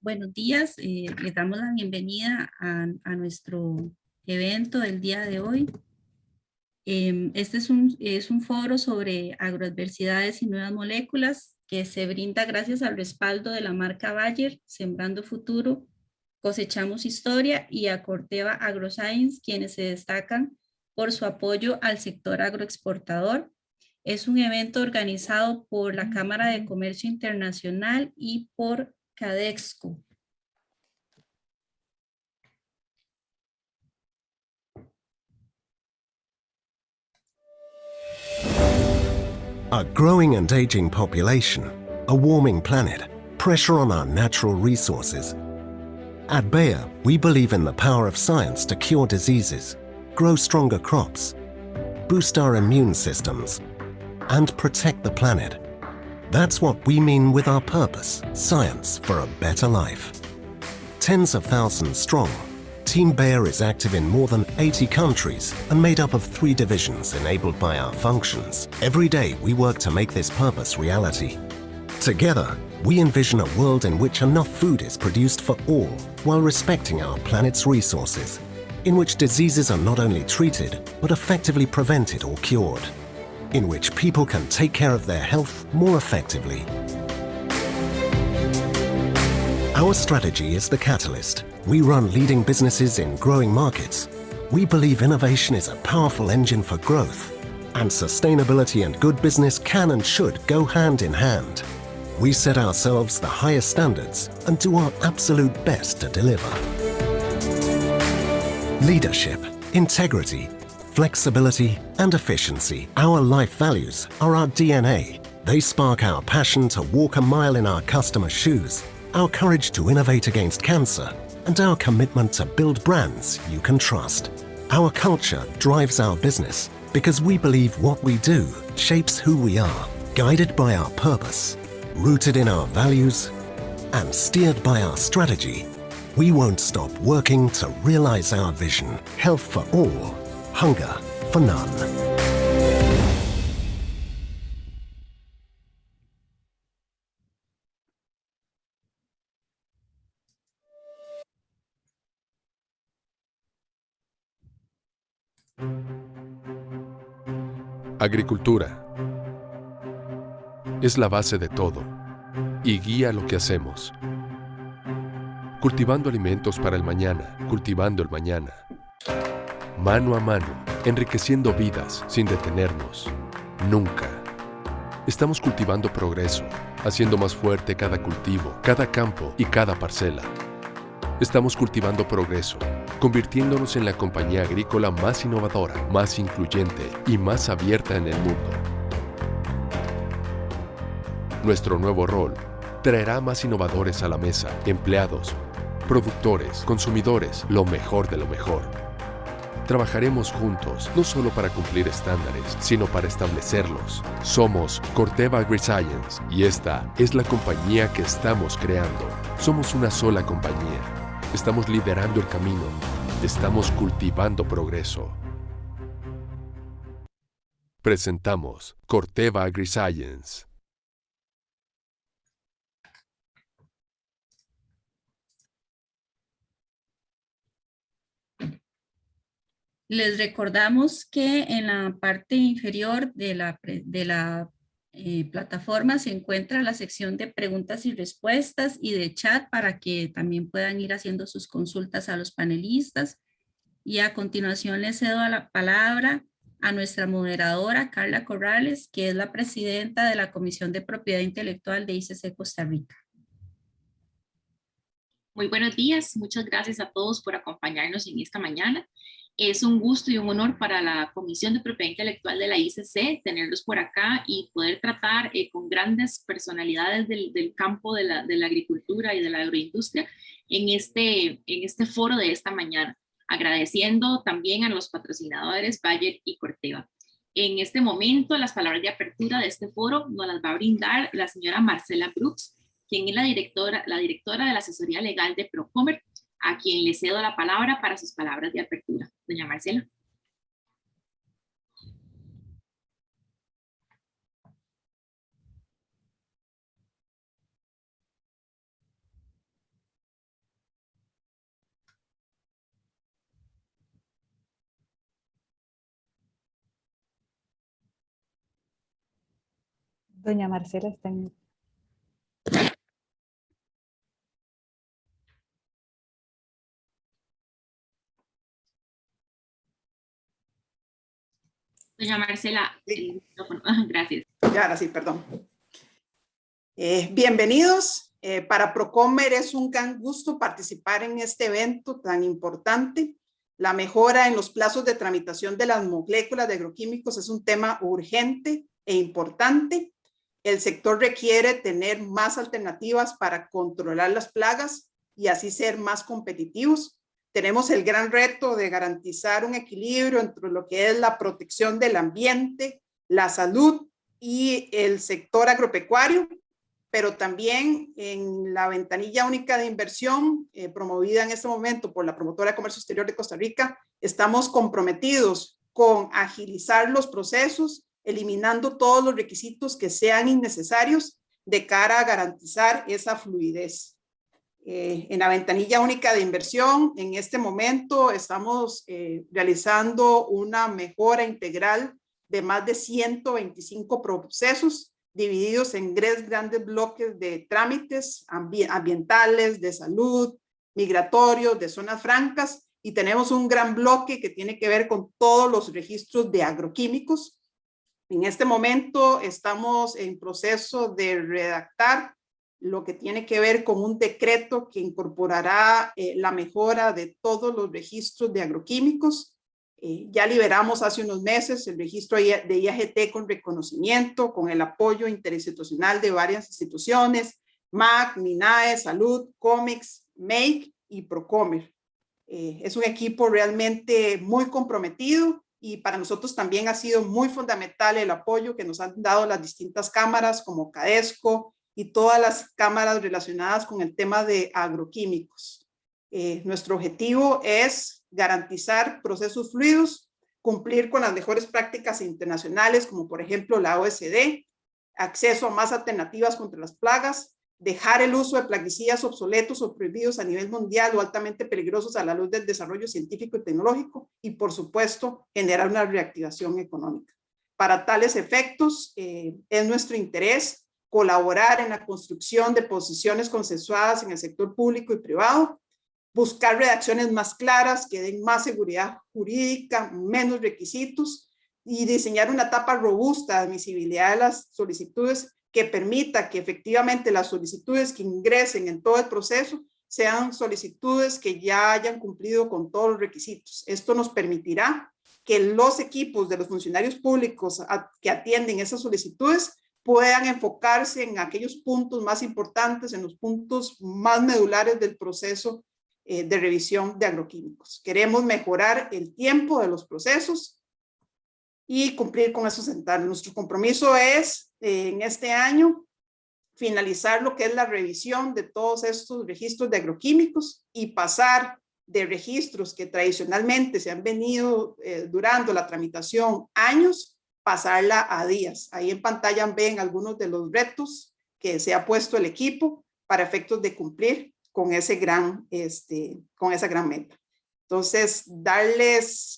Buenos días, les damos la bienvenida a nuestro evento del día de hoy. Este es un foro sobre agroadversidades y nuevas moléculas que se brinda gracias al respaldo de la marca Bayer, Sembrando Futuro, Cosechamos Historia y a Corteva AgroScience, quienes se destacan por su apoyo al sector agroexportador. Es un evento organizado por la Cámara de Comercio Internacional y por Cadexco. A growing and aging population, a warming planet, pressure on our natural resources. At Bayer, we believe in the power of science to cure diseases, grow stronger crops, boost our immune systems, and protect the planet. That's what we mean with our purpose, science for a better life. Tens of thousands strong, Team Bayer is active in more than 80 countries and made up of 3 divisions enabled by our functions. Every day we work to make this purpose reality. Together, we envision a world in which enough food is produced for all while respecting our planet's resources, in which diseases are not only treated but effectively prevented or cured, in which people can take care of their health more effectively. Our strategy is the catalyst. We run leading businesses in growing markets. We believe innovation is a powerful engine for growth, and sustainability and good business can and should go hand in hand. We set ourselves the highest standards and do our absolute best to deliver. Leadership, integrity, flexibility, and efficiency. Our life values are our DNA. They spark our passion to walk a mile in our customers' shoes, our courage to innovate against cancer, and our commitment to build brands you can trust. Our culture drives our business because we believe what we do shapes who we are, guided by our purpose, rooted in our values, and steered by our strategy. We won't stop working to realize our vision, health for all, hunger for none. Agricultura es la base de todo y guía lo que hacemos. Cultivando alimentos para el mañana, cultivando el mañana. Mano a mano, enriqueciendo vidas sin detenernos. Nunca. Estamos cultivando progreso, haciendo más fuerte cada cultivo, cada campo y cada parcela. Estamos cultivando progreso, convirtiéndonos en la compañía agrícola más innovadora, más incluyente y más abierta en el mundo. Nuestro nuevo rol traerá más innovadores a la mesa, empleados, productores, consumidores, lo mejor de lo mejor. Trabajaremos juntos, no solo para cumplir estándares, sino para establecerlos. Somos Corteva AgriScience y esta es la compañía que estamos creando. Somos una sola compañía. Estamos liderando el camino. Estamos cultivando progreso. Presentamos Corteva AgriScience. Les recordamos que en la parte inferior de la plataforma se encuentra la sección de preguntas y respuestas y de chat para que también puedan ir haciendo sus consultas a los panelistas. Y a continuación le cedo la palabra a nuestra moderadora, Carla Corrales, que es la presidenta de la Comisión de Propiedad Intelectual de ICC Costa Rica. Muy buenos días, muchas gracias a todos por acompañarnos en esta mañana. Es un gusto y un honor para la Comisión de Propiedad Intelectual de la ICC tenerlos por acá y poder tratar con grandes personalidades del campo de la agricultura y de la agroindustria en este foro de esta mañana, agradeciendo también a los patrocinadores Bayer y Corteva. En este momento, las palabras de apertura de este foro nos las va a brindar la señora Marcela Brooks, quien es la directora de la asesoría legal de Procomer, a quien le cedo la palabra para sus palabras de apertura. Doña Marcela. Doña Marcela está en... Doña Marcela, Sí. el micrófono. Gracias. Ya, ahora sí, perdón. Bienvenidos. Para Procomer es un gran gusto participar en este evento tan importante. La mejora en los plazos de tramitación de las moléculas de agroquímicos es un tema urgente e importante. El sector requiere tener más alternativas para controlar las plagas y así ser más competitivos. Tenemos el gran reto de garantizar un equilibrio entre lo que es la protección del ambiente, la salud y el sector agropecuario, pero también en la ventanilla única de inversión promovida en este momento por la Promotora de Comercio Exterior de Costa Rica, estamos comprometidos con agilizar los procesos, eliminando todos los requisitos que sean innecesarios de cara a garantizar esa fluidez. En la ventanilla única de inversión, en este momento estamos realizando una mejora integral de más de 125 procesos divididos en 3 grandes bloques de trámites ambientales, de salud, migratorios, de zonas francas, y tenemos un gran bloque que tiene que ver con todos los registros de agroquímicos. En este momento estamos en proceso de redactar lo que tiene que ver con un decreto que incorporará la mejora de todos los registros de agroquímicos. Ya liberamos hace unos meses el registro de IAGT con reconocimiento, con el apoyo interinstitucional de varias instituciones, MAC, MINAE, Salud, COMEX, MEIC y Procomer. Es un equipo realmente muy comprometido y para nosotros también ha sido muy fundamental el apoyo que nos han dado las distintas cámaras como CADESCO y todas las cámaras relacionadas con el tema de agroquímicos. Nuestro objetivo es garantizar procesos fluidos, cumplir con las mejores prácticas internacionales, como por ejemplo la OSD, acceso a más alternativas contra las plagas, dejar el uso de plaguicidas obsoletos o prohibidos a nivel mundial o altamente peligrosos a la luz del desarrollo científico y tecnológico y, por supuesto, generar una reactivación económica. Para tales efectos, es nuestro interés colaborar en la construcción de posiciones consensuadas en el sector público y privado, buscar redacciones más claras que den más seguridad jurídica, menos requisitos y diseñar una etapa robusta de admisibilidad de las solicitudes que permita que efectivamente las solicitudes que ingresen en todo el proceso sean solicitudes que ya hayan cumplido con todos los requisitos. Esto nos permitirá que los equipos de los funcionarios públicos que atienden esas solicitudes puedan enfocarse en aquellos puntos más importantes, en los puntos más medulares del proceso de revisión de agroquímicos. Queremos mejorar el tiempo de los procesos y cumplir con esos estándares. Nuestro compromiso es, en este año, finalizar lo que es la revisión de todos estos registros de agroquímicos y pasar de registros que tradicionalmente se han venido durando la tramitación años, pasarla a días. Ahí en pantalla ven algunos de los retos que se ha puesto el equipo para efectos de cumplir con esa gran meta. Entonces,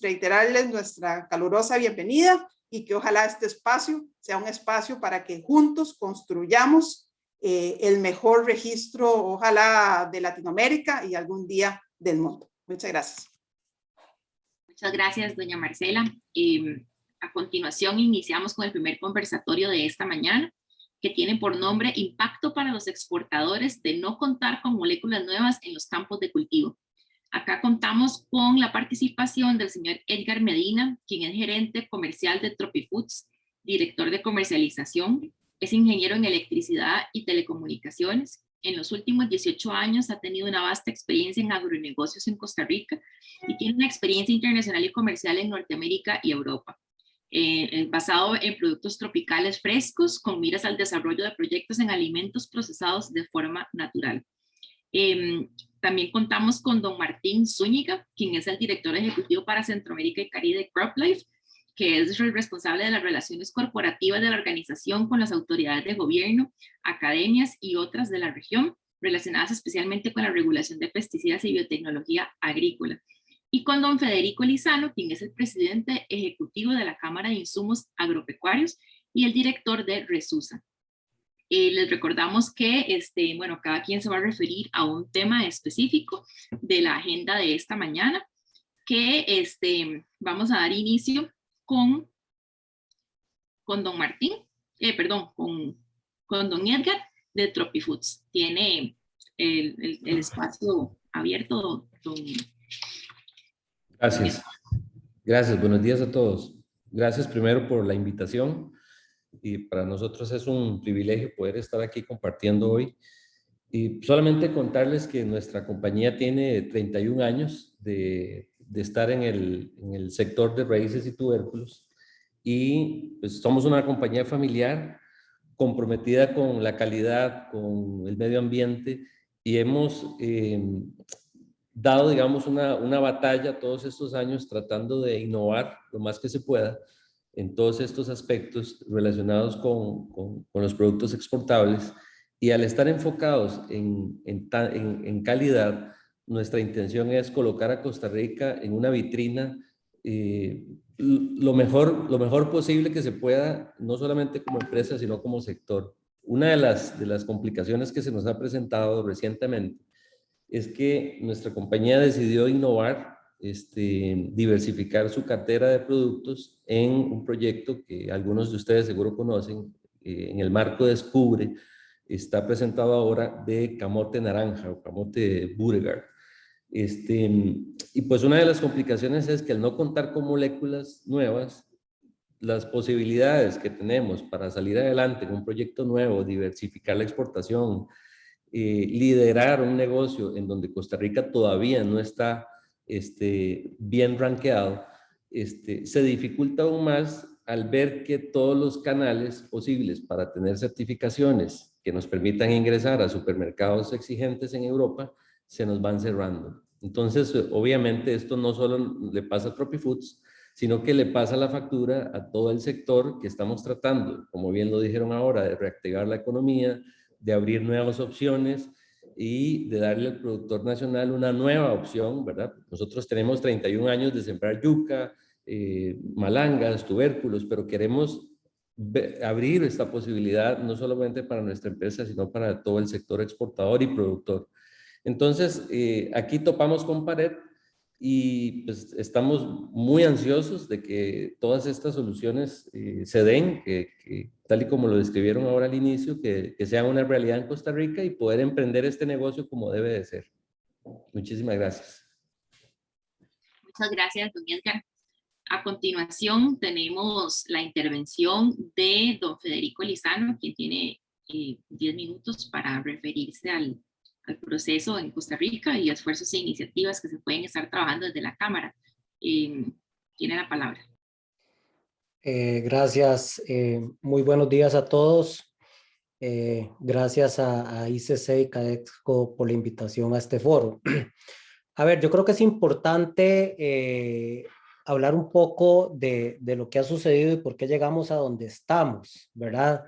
reiterarles nuestra calurosa bienvenida y que ojalá este espacio sea un espacio para que juntos construyamos el mejor registro, ojalá de Latinoamérica y algún día del mundo. Muchas gracias. Muchas gracias, doña Marcela. A continuación, iniciamos con el primer conversatorio de esta mañana, que tiene por nombre Impacto para los exportadores de no contar con moléculas nuevas en los campos de cultivo. Acá contamos con la participación del señor Edgar Medina, quien es gerente comercial de Tropifoods, director de comercialización, es ingeniero en electricidad y telecomunicaciones. En los últimos 18 años ha tenido una vasta experiencia en agronegocios en Costa Rica y tiene una experiencia internacional y comercial en Norteamérica y Europa. Basado en productos tropicales frescos con miras al desarrollo de proyectos en alimentos procesados de forma natural. También contamos con don Martín Zúñiga, quien es el director ejecutivo para Centroamérica y Caribe de CropLife, que es el responsable de las relaciones corporativas de la organización con las autoridades de gobierno, academias y otras de la región, relacionadas especialmente con la regulación de pesticidas y biotecnología agrícola. Y con don Federico Lizano, quien es el presidente ejecutivo de la Cámara de Insumos Agropecuarios y el director de Resusa. Les recordamos que, bueno, cada quien se va a referir a un tema específico de la agenda de esta mañana, que vamos a dar inicio con don Martín, perdón, con don Edgar de TropiFoods. Tiene el espacio abierto, don. Gracias. Gracias, buenos días a todos. Gracias primero por la invitación y para nosotros es un privilegio poder estar aquí compartiendo hoy. Y solamente contarles que nuestra compañía tiene 31 años de estar en el sector de raíces y tubérculos y pues somos una compañía familiar comprometida con la calidad, con el medio ambiente y hemos dado, digamos, una batalla todos estos años tratando de innovar lo más que se pueda en todos estos aspectos relacionados con los productos exportables. Y al estar enfocados en calidad, nuestra intención es colocar a Costa Rica en una vitrina lo mejor posible que se pueda, no solamente como empresa, sino como sector. Una de las complicaciones que se nos ha presentado recientemente es que nuestra compañía decidió innovar, diversificar su cartera de productos en un proyecto que algunos de ustedes seguro conocen, en el marco de Descubre, está presentado ahora de camote naranja o camote Beauregard. Y pues una de las complicaciones es que al no contar con moléculas nuevas, las posibilidades que tenemos para salir adelante en un proyecto nuevo, diversificar la exportación, liderar un negocio en donde Costa Rica todavía no está bien rankeado, se dificulta aún más al ver que todos los canales posibles para tener certificaciones que nos permitan ingresar a supermercados exigentes en Europa se nos van cerrando. Entonces, obviamente, esto no solo le pasa a TropiFoods, sino que le pasa la factura a todo el sector que estamos tratando, como bien lo dijeron ahora, de reactivar la economía, de abrir nuevas opciones y de darle al productor nacional una nueva opción, ¿verdad? Nosotros tenemos 31 años de sembrar yuca, malangas, tubérculos, pero queremos abrir esta posibilidad no solamente para nuestra empresa, sino para todo el sector exportador y productor. Entonces, aquí topamos con pared y pues estamos muy ansiosos de que todas estas soluciones se den, que tal y como lo describieron ahora al inicio, que sean una realidad en Costa Rica y poder emprender este negocio como debe de ser. Muchísimas gracias. Muchas gracias, don Edgar. A continuación tenemos la intervención de don Federico Lizano, quien tiene 10 minutos para referirse al proceso en Costa Rica y esfuerzos e iniciativas que se pueden estar trabajando desde la Cámara. Tiene la palabra. Gracias. Muy buenos días a todos. Gracias a ICC y Cadexco por la invitación a este foro. A ver, yo creo que es importante hablar un poco de lo que ha sucedido y por qué llegamos a donde estamos, ¿verdad?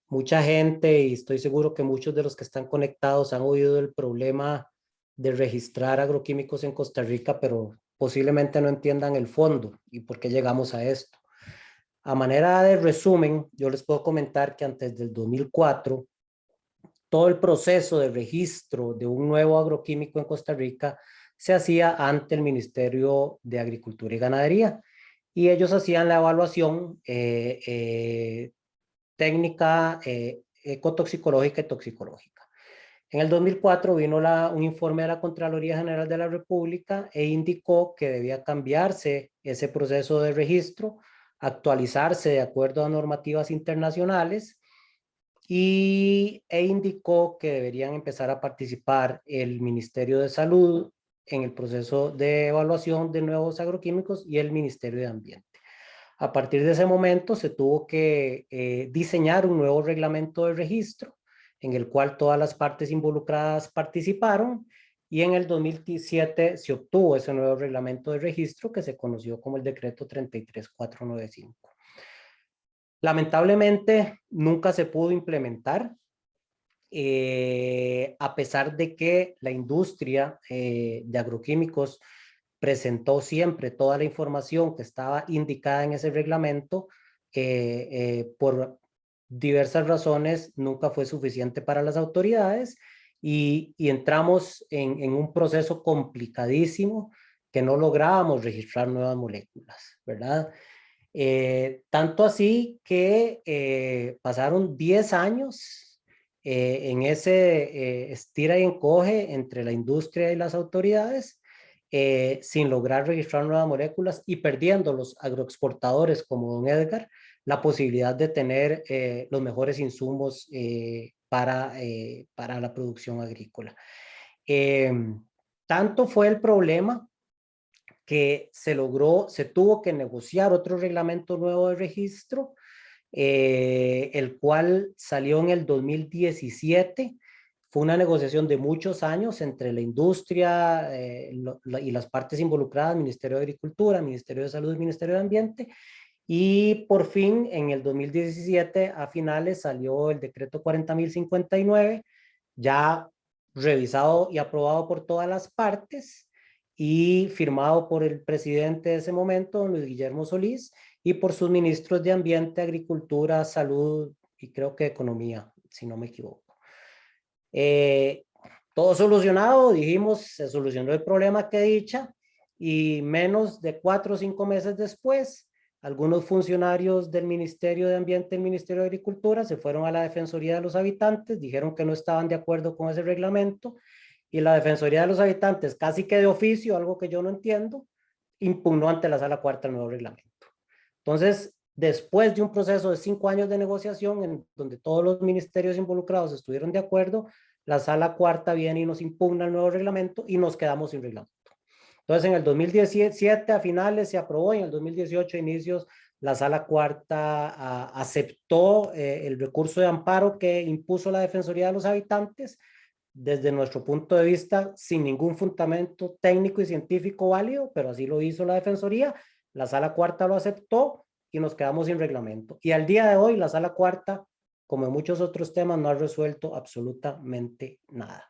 Mucha gente, y estoy seguro que muchos de los que están conectados han oído el problema de registrar agroquímicos en Costa Rica, pero posiblemente no entiendan el fondo y por qué llegamos a esto. A manera de resumen, yo les puedo comentar que antes del 2004, todo el proceso de registro de un nuevo agroquímico en Costa Rica se hacía ante el Ministerio de Agricultura y Ganadería y ellos hacían la evaluación técnica, ecotoxicológica y toxicológica. En el 2004 vino un informe de la Contraloría General de la República e indicó que debía cambiarse ese proceso de registro, actualizarse de acuerdo a normativas internacionales e indicó que deberían empezar a participar el Ministerio de Salud en el proceso de evaluación de nuevos agroquímicos y el Ministerio de Ambiente. A partir de ese momento se tuvo que diseñar un nuevo reglamento de registro en el cual todas las partes involucradas participaron y en el 2017 se obtuvo ese nuevo reglamento de registro que se conoció como el Decreto 33495. Lamentablemente nunca se pudo implementar a pesar de que la industria de agroquímicos presentó siempre toda la información que estaba indicada en ese reglamento por diversas razones nunca fue suficiente para las autoridades y entramos en un proceso complicadísimo que no lográbamos registrar nuevas moléculas, ¿verdad? Tanto así que pasaron 10 años en ese estira y encoge entre la industria y las autoridades, sin lograr registrar nuevas moléculas y perdiendo los agroexportadores como don Edgar la posibilidad de tener los mejores insumos para la producción agrícola. Tanto fue el problema que se tuvo que negociar otro reglamento nuevo de registro, el cual salió en el 2017. Fue una negociación de muchos años entre la industria y las partes involucradas, Ministerio de Agricultura, Ministerio de Salud, Ministerio de Ambiente, y por fin en el 2017 a finales salió el decreto 40.059, ya revisado y aprobado por todas las partes y firmado por el presidente de ese momento, don Luis Guillermo Solís, y por sus ministros de Ambiente, Agricultura, Salud y creo que Economía, si no me equivoco. Todo solucionado, dijimos, se solucionó el problema que dicha, y menos de 4 o 5 meses después, algunos funcionarios del Ministerio de Ambiente y el Ministerio de Agricultura se fueron a la Defensoría de los Habitantes, dijeron que no estaban de acuerdo con ese reglamento, y la Defensoría de los Habitantes, casi que de oficio, algo que yo no entiendo, impugnó ante la Sala Cuarta el nuevo reglamento. Entonces, después de un proceso de 5 años de negociación, en donde todos los ministerios involucrados estuvieron de acuerdo, la Sala Cuarta viene y nos impugna el nuevo reglamento y nos quedamos sin reglamento. Entonces, en el 2017 a finales se aprobó y en el 2018 a inicios la Sala Cuarta aceptó el recurso de amparo que impuso la Defensoría de los Habitantes, desde nuestro punto de vista sin ningún fundamento técnico y científico válido, pero así lo hizo la Defensoría, la Sala Cuarta lo aceptó y nos quedamos sin reglamento. Y al día de hoy la Sala Cuarta, como en muchos otros temas, no ha resuelto absolutamente nada.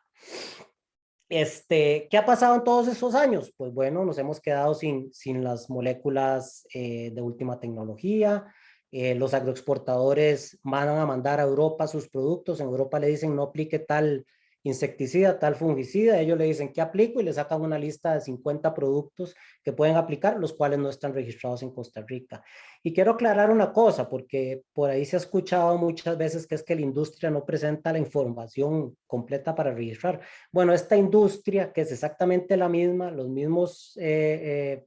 ¿Qué ha pasado en todos esos años? Pues bueno, nos hemos quedado sin las moléculas de última tecnología. Los agroexportadores van a mandar a Europa sus productos. En Europa le dicen no aplique tal insecticida, tal fungicida. Ellos le dicen ¿qué aplico? Y le sacan una lista de 50 productos que pueden aplicar, los cuales no están registrados en Costa Rica. Y quiero aclarar una cosa, porque por ahí se ha escuchado muchas veces que es que la industria no presenta la información completa para registrar. Bueno, esta industria, que es exactamente la misma, los mismos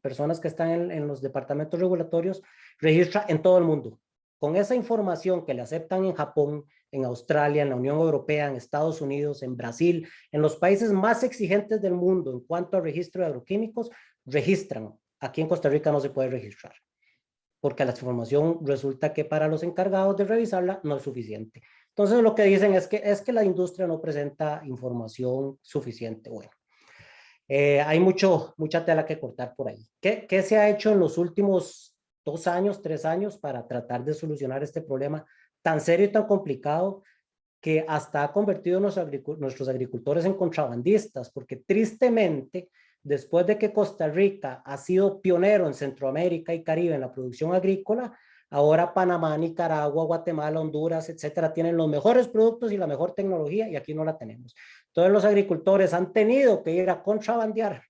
personas que están en los departamentos regulatorios, registra en todo el mundo. Con esa información que le aceptan en Japón, en Australia, en la Unión Europea, en Estados Unidos, en Brasil, en los países más exigentes del mundo en cuanto a registro de agroquímicos, registran. Aquí en Costa Rica no se puede registrar, porque la información resulta que para los encargados de revisarla no es suficiente. Entonces lo que dicen es que la industria no presenta información suficiente. Bueno, hay mucha tela que cortar por ahí. ¿Qué se ha hecho en los últimos 2 años, 3 años para tratar de solucionar este problema tan serio y tan complicado que hasta ha convertido a nuestros agricultores en contrabandistas? Porque tristemente, después de que Costa Rica ha sido pionero en Centroamérica y Caribe en la producción agrícola, ahora Panamá, Nicaragua, Guatemala, Honduras, etcétera, tienen los mejores productos y la mejor tecnología y aquí no la tenemos. Entonces los agricultores han tenido que ir a contrabandear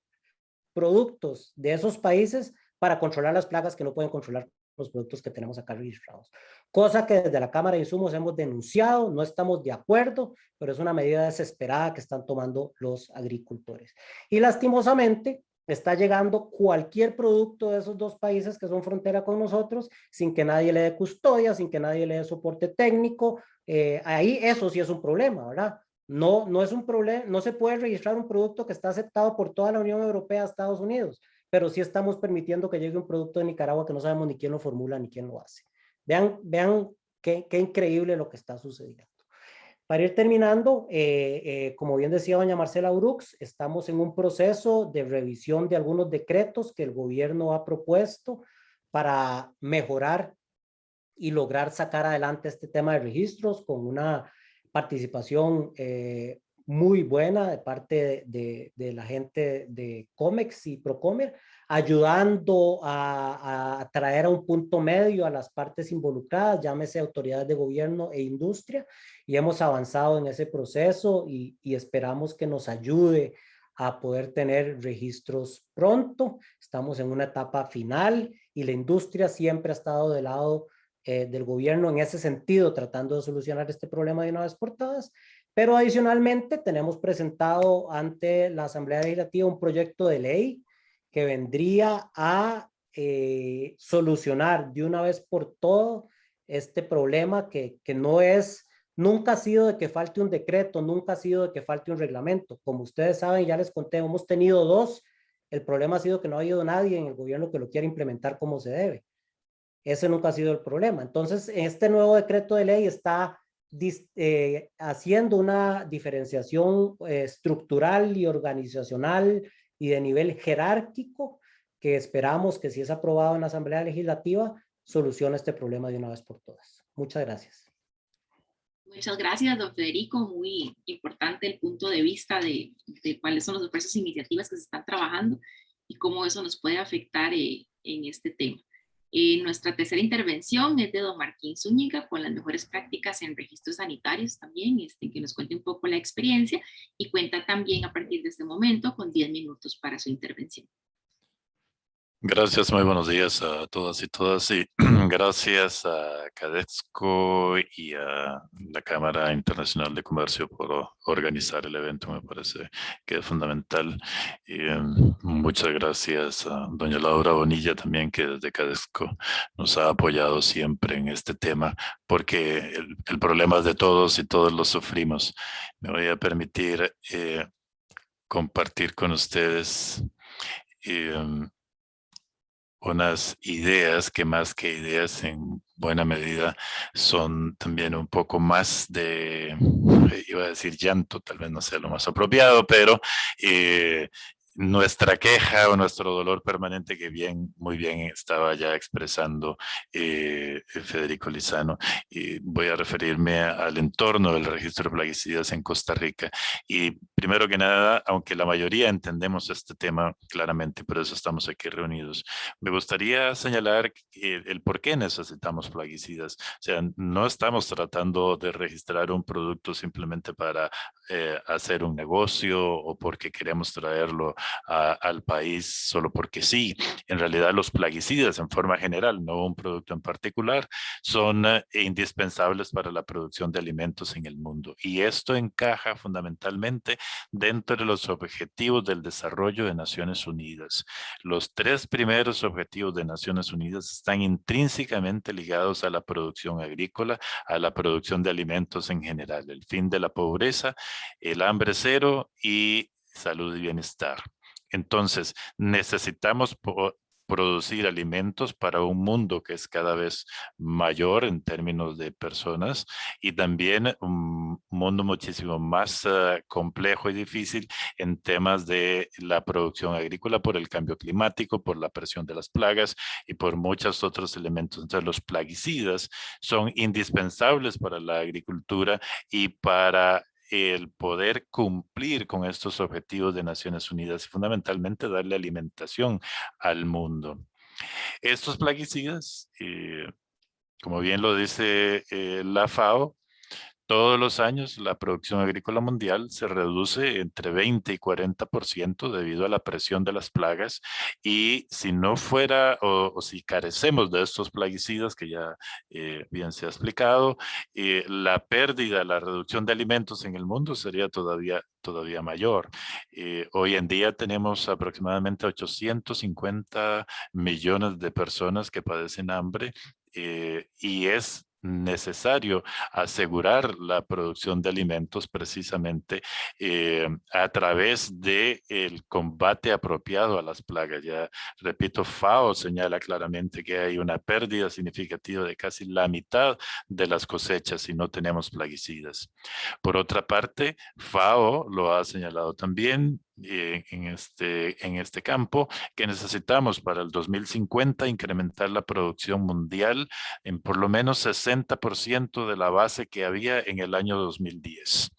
productos de esos países para controlar las plagas que no pueden controlar los productos que tenemos acá registrados. Cosa que desde la Cámara de Insumos hemos denunciado, no estamos de acuerdo, pero es una medida desesperada que están tomando los agricultores. Y lastimosamente está llegando cualquier producto de esos 2 países que son frontera con nosotros sin que nadie le dé custodia, sin que nadie le dé soporte técnico. Ahí eso sí es un problema, ¿verdad? No es un problema, no se puede registrar un producto que está aceptado por toda la Unión Europea, Estados Unidos, pero sí estamos permitiendo que llegue un producto de Nicaragua que no sabemos ni quién lo formula ni quién lo hace. Vean qué increíble lo que está sucediendo. Para ir terminando, como bien decía doña Marcela Brooks, estamos en un proceso de revisión de algunos decretos que el gobierno ha propuesto para mejorar y lograr sacar adelante este tema de registros con una participación muy buena de parte de la gente de COMEX y Procomer, ayudando a traer a un punto medio a las partes involucradas, llámese autoridades de gobierno e industria, y hemos avanzado en ese proceso y esperamos que nos ayude a poder tener registros pronto. Estamos en una etapa final y la industria siempre ha estado del lado del gobierno en ese sentido, tratando de solucionar este problema de una vez por todas. Pero adicionalmente tenemos presentado ante la Asamblea Legislativa un proyecto de ley que vendría a solucionar de una vez por todo este problema que no es, nunca ha sido de que falte un decreto, nunca ha sido de que falte un reglamento. Como ustedes saben, ya les conté, hemos tenido dos. El problema ha sido que no ha habido nadie en el gobierno que lo quiera implementar como se debe. Ese nunca ha sido el problema. Entonces, este nuevo decreto de ley está haciendo una diferenciación estructural y organizacional y de nivel jerárquico que esperamos que, si es aprobado en la Asamblea Legislativa, solucione este problema de una vez por todas. Muchas gracias. Muchas gracias, don Federico. Muy importante el punto de vista de cuáles son las diversas iniciativas que se están trabajando y cómo eso nos puede afectar en este tema. Nuestra tercera intervención es de don Martín Zúñiga, con las mejores prácticas en registros sanitarios también, que nos cuente un poco la experiencia, y cuenta también a partir de este momento con 10 minutos para su intervención. Gracias, muy buenos días a todas y todas, y gracias a Cadexco y a la Cámara Internacional de Comercio por organizar el evento. Me parece que es fundamental. Y muchas gracias a doña Laura Bonilla también, que desde Cadexco nos ha apoyado siempre en este tema, porque el problema es de todos y todos lo sufrimos. Me voy a permitir compartir con ustedes unas ideas que, más que ideas, en buena medida son también un poco más de, iba a decir llanto, tal vez no sea lo más apropiado, pero nuestra queja o nuestro dolor permanente, que muy bien estaba ya expresando Federico Lizano. Y voy a referirme al entorno del registro de plaguicidas en Costa Rica. Y primero que nada, aunque la mayoría entendemos este tema claramente, por eso estamos aquí reunidos, me gustaría señalar el por qué necesitamos plaguicidas. O sea, no estamos tratando de registrar un producto simplemente para hacer un negocio o porque queremos traerlo al país solo porque sí. En realidad, los plaguicidas en forma general, no un producto en particular, son indispensables para la producción de alimentos en el mundo. Y esto encaja fundamentalmente dentro de los objetivos del desarrollo de Naciones Unidas. Los 3 primeros objetivos de Naciones Unidas están intrínsecamente ligados a la producción agrícola, a la producción de alimentos en general: el fin de la pobreza, el hambre cero y salud y bienestar. Entonces, necesitamos producir alimentos para un mundo que es cada vez mayor en términos de personas, y también un mundo muchísimo más complejo y difícil en temas de la producción agrícola, por el cambio climático, por la presión de las plagas y por muchos otros elementos. Entonces, los plaguicidas son indispensables para la agricultura y para el poder cumplir con estos objetivos de Naciones Unidas, y fundamentalmente darle alimentación al mundo. Estos plaguicidas, como bien lo dice la FAO, todos los años la producción agrícola mundial se reduce entre 20 y 40% debido a la presión de las plagas, y si no fuera o si carecemos de estos plaguicidas, que ya bien se ha explicado, la pérdida, la reducción de alimentos en el mundo sería todavía mayor. Hoy en día tenemos aproximadamente 850 millones de personas que padecen hambre, y es necesario asegurar la producción de alimentos precisamente a través del combate apropiado a las plagas. Ya repito, FAO señala claramente que hay una pérdida significativa de casi la mitad de las cosechas si no tenemos plaguicidas. Por otra parte, FAO lo ha señalado también en este campo, que necesitamos para el 2050 incrementar la producción mundial en por lo menos 60% de la base que había en el año 2010.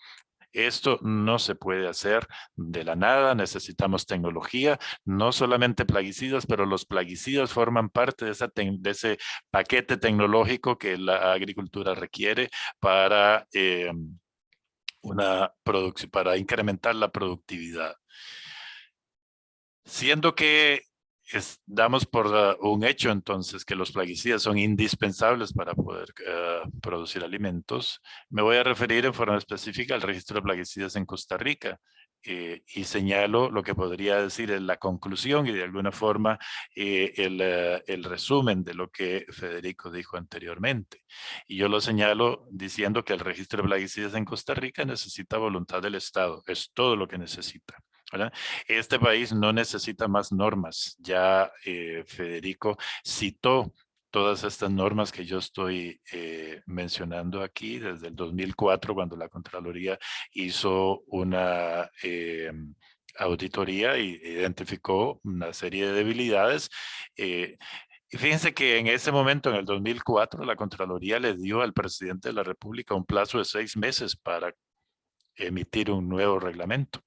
Esto no se puede hacer de la nada, necesitamos tecnología, no solamente plaguicidas, pero los plaguicidas forman parte de ese paquete tecnológico que la agricultura requiere para, para incrementar la productividad. Siendo que damos por un hecho entonces que los plaguicidas son indispensables para poder producir alimentos, me voy a referir en forma específica al registro de plaguicidas en Costa Rica y señalo lo que podría decir en la conclusión y de alguna forma el resumen de lo que Federico dijo anteriormente. Y yo lo señalo diciendo que el registro de plaguicidas en Costa Rica necesita voluntad del Estado, es todo lo que necesita, ¿verdad? Este país no necesita más normas. Ya Federico citó todas estas normas que yo estoy mencionando aquí desde el 2004, cuando la Contraloría hizo una auditoría y identificó una serie de debilidades. Y fíjense que en ese momento, en el 2004, la Contraloría le dio al presidente de la República un plazo de 6 meses para emitir un nuevo reglamento.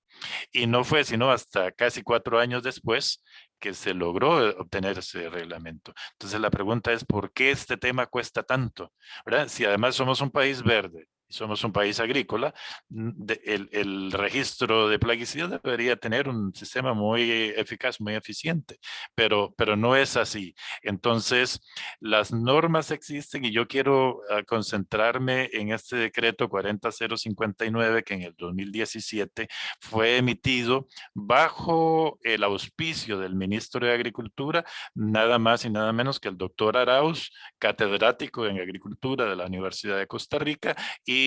Y no fue sino hasta casi 4 años después que se logró obtener ese reglamento. Entonces la pregunta es, ¿por qué este tema cuesta tanto? ¿Verdad? Si además somos un país verde y somos un país agrícola, el registro de plaguicidas debería tener un sistema muy eficaz, muy eficiente, pero no es así. Entonces, las normas existen y yo quiero concentrarme en este decreto 40059 que en el 2017 fue emitido bajo el auspicio del ministro de Agricultura, nada más y nada menos que el doctor Arauz, catedrático en Agricultura de la Universidad de Costa Rica y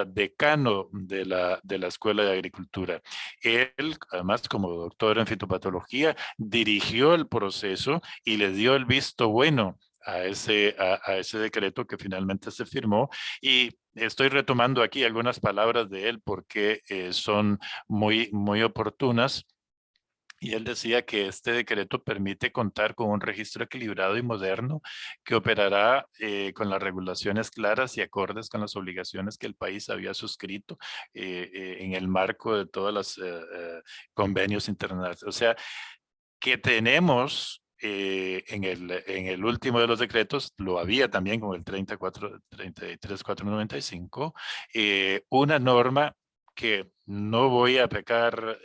decano de la Escuela de Agricultura. Él, además, como doctor en fitopatología, dirigió el proceso y le dio el visto bueno a ese decreto que finalmente se firmó, y estoy retomando aquí algunas palabras de él porque son muy oportunas. Y él decía que este decreto permite contar con un registro equilibrado y moderno que operará con las regulaciones claras y acordes con las obligaciones que el país había suscrito en el marco de todos los convenios internacionales. O sea, que tenemos en el último de los decretos, lo había también con el 33495, una norma que no voy a pecar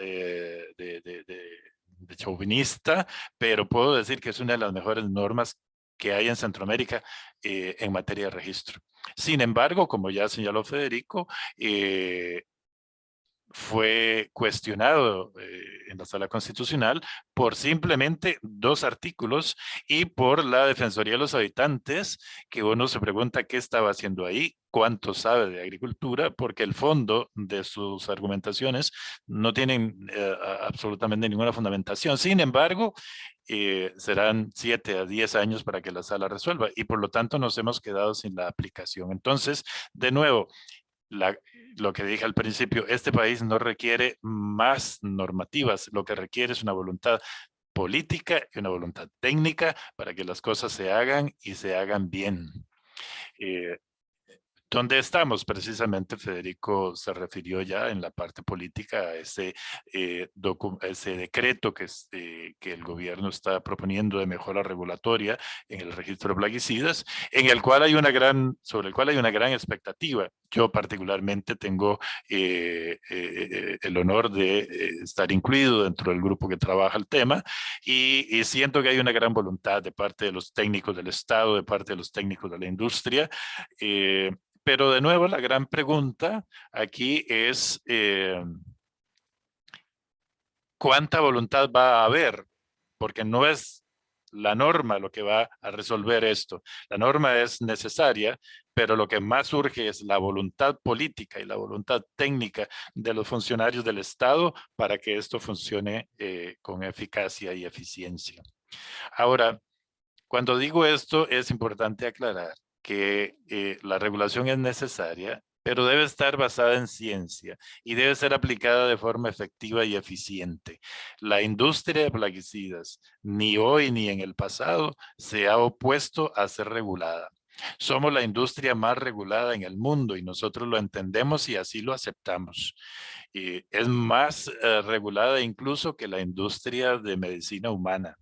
de chauvinista, pero puedo decir que es una de las mejores normas que hay en Centroamérica en materia de registro. Sin embargo, como ya señaló Federico, fue cuestionado en la Sala Constitucional por simplemente 2 artículos y por la Defensoría de los Habitantes, que uno se pregunta qué estaba haciendo ahí, cuánto sabe de agricultura, porque el fondo de sus argumentaciones no tienen absolutamente ninguna fundamentación. Sin embargo, serán 7 a 10 años para que la sala resuelva y por lo tanto nos hemos quedado sin la aplicación. Entonces, de nuevo, lo que dije al principio, este país no requiere más normativas, lo que requiere es una voluntad política y una voluntad técnica para que las cosas se hagan y se hagan bien. ¿Dónde estamos? Precisamente Federico se refirió ya en la parte política a ese decreto que el gobierno está proponiendo de mejora regulatoria en el registro de plaguicidas, sobre el cual hay una gran expectativa. Yo particularmente tengo el honor de estar incluido dentro del grupo que trabaja el tema y siento que hay una gran voluntad de parte de los técnicos del Estado, de parte de los técnicos de la industria. Pero de nuevo, la gran pregunta aquí es ¿cuánta voluntad va a haber? Porque no es la norma lo que va a resolver esto. La norma es necesaria, pero lo que más urge es la voluntad política y la voluntad técnica de los funcionarios del Estado para que esto funcione con eficacia y eficiencia. Ahora, cuando digo esto, es importante aclarar que la regulación es necesaria, pero debe estar basada en ciencia y debe ser aplicada de forma efectiva y eficiente. La industria de plaguicidas, ni hoy ni en el pasado, se ha opuesto a ser regulada. Somos la industria más regulada en el mundo y nosotros lo entendemos y así lo aceptamos. Y es más regulada incluso que la industria de medicina humana.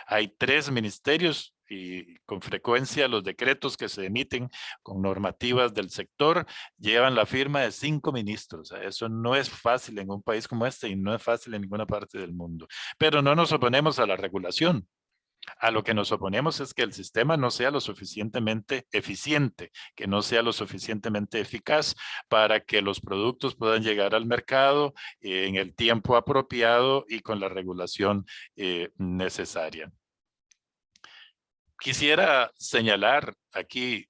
Hay 3 ministerios y con frecuencia los decretos que se emiten con normativas del sector llevan la firma de 5 ministros. Eso no es fácil en un país como este y no es fácil en ninguna parte del mundo. Pero no nos oponemos a la regulación. A lo que nos oponemos es que el sistema no sea lo suficientemente eficiente, que no sea lo suficientemente eficaz para que los productos puedan llegar al mercado en el tiempo apropiado y con la regulación necesaria. Quisiera señalar aquí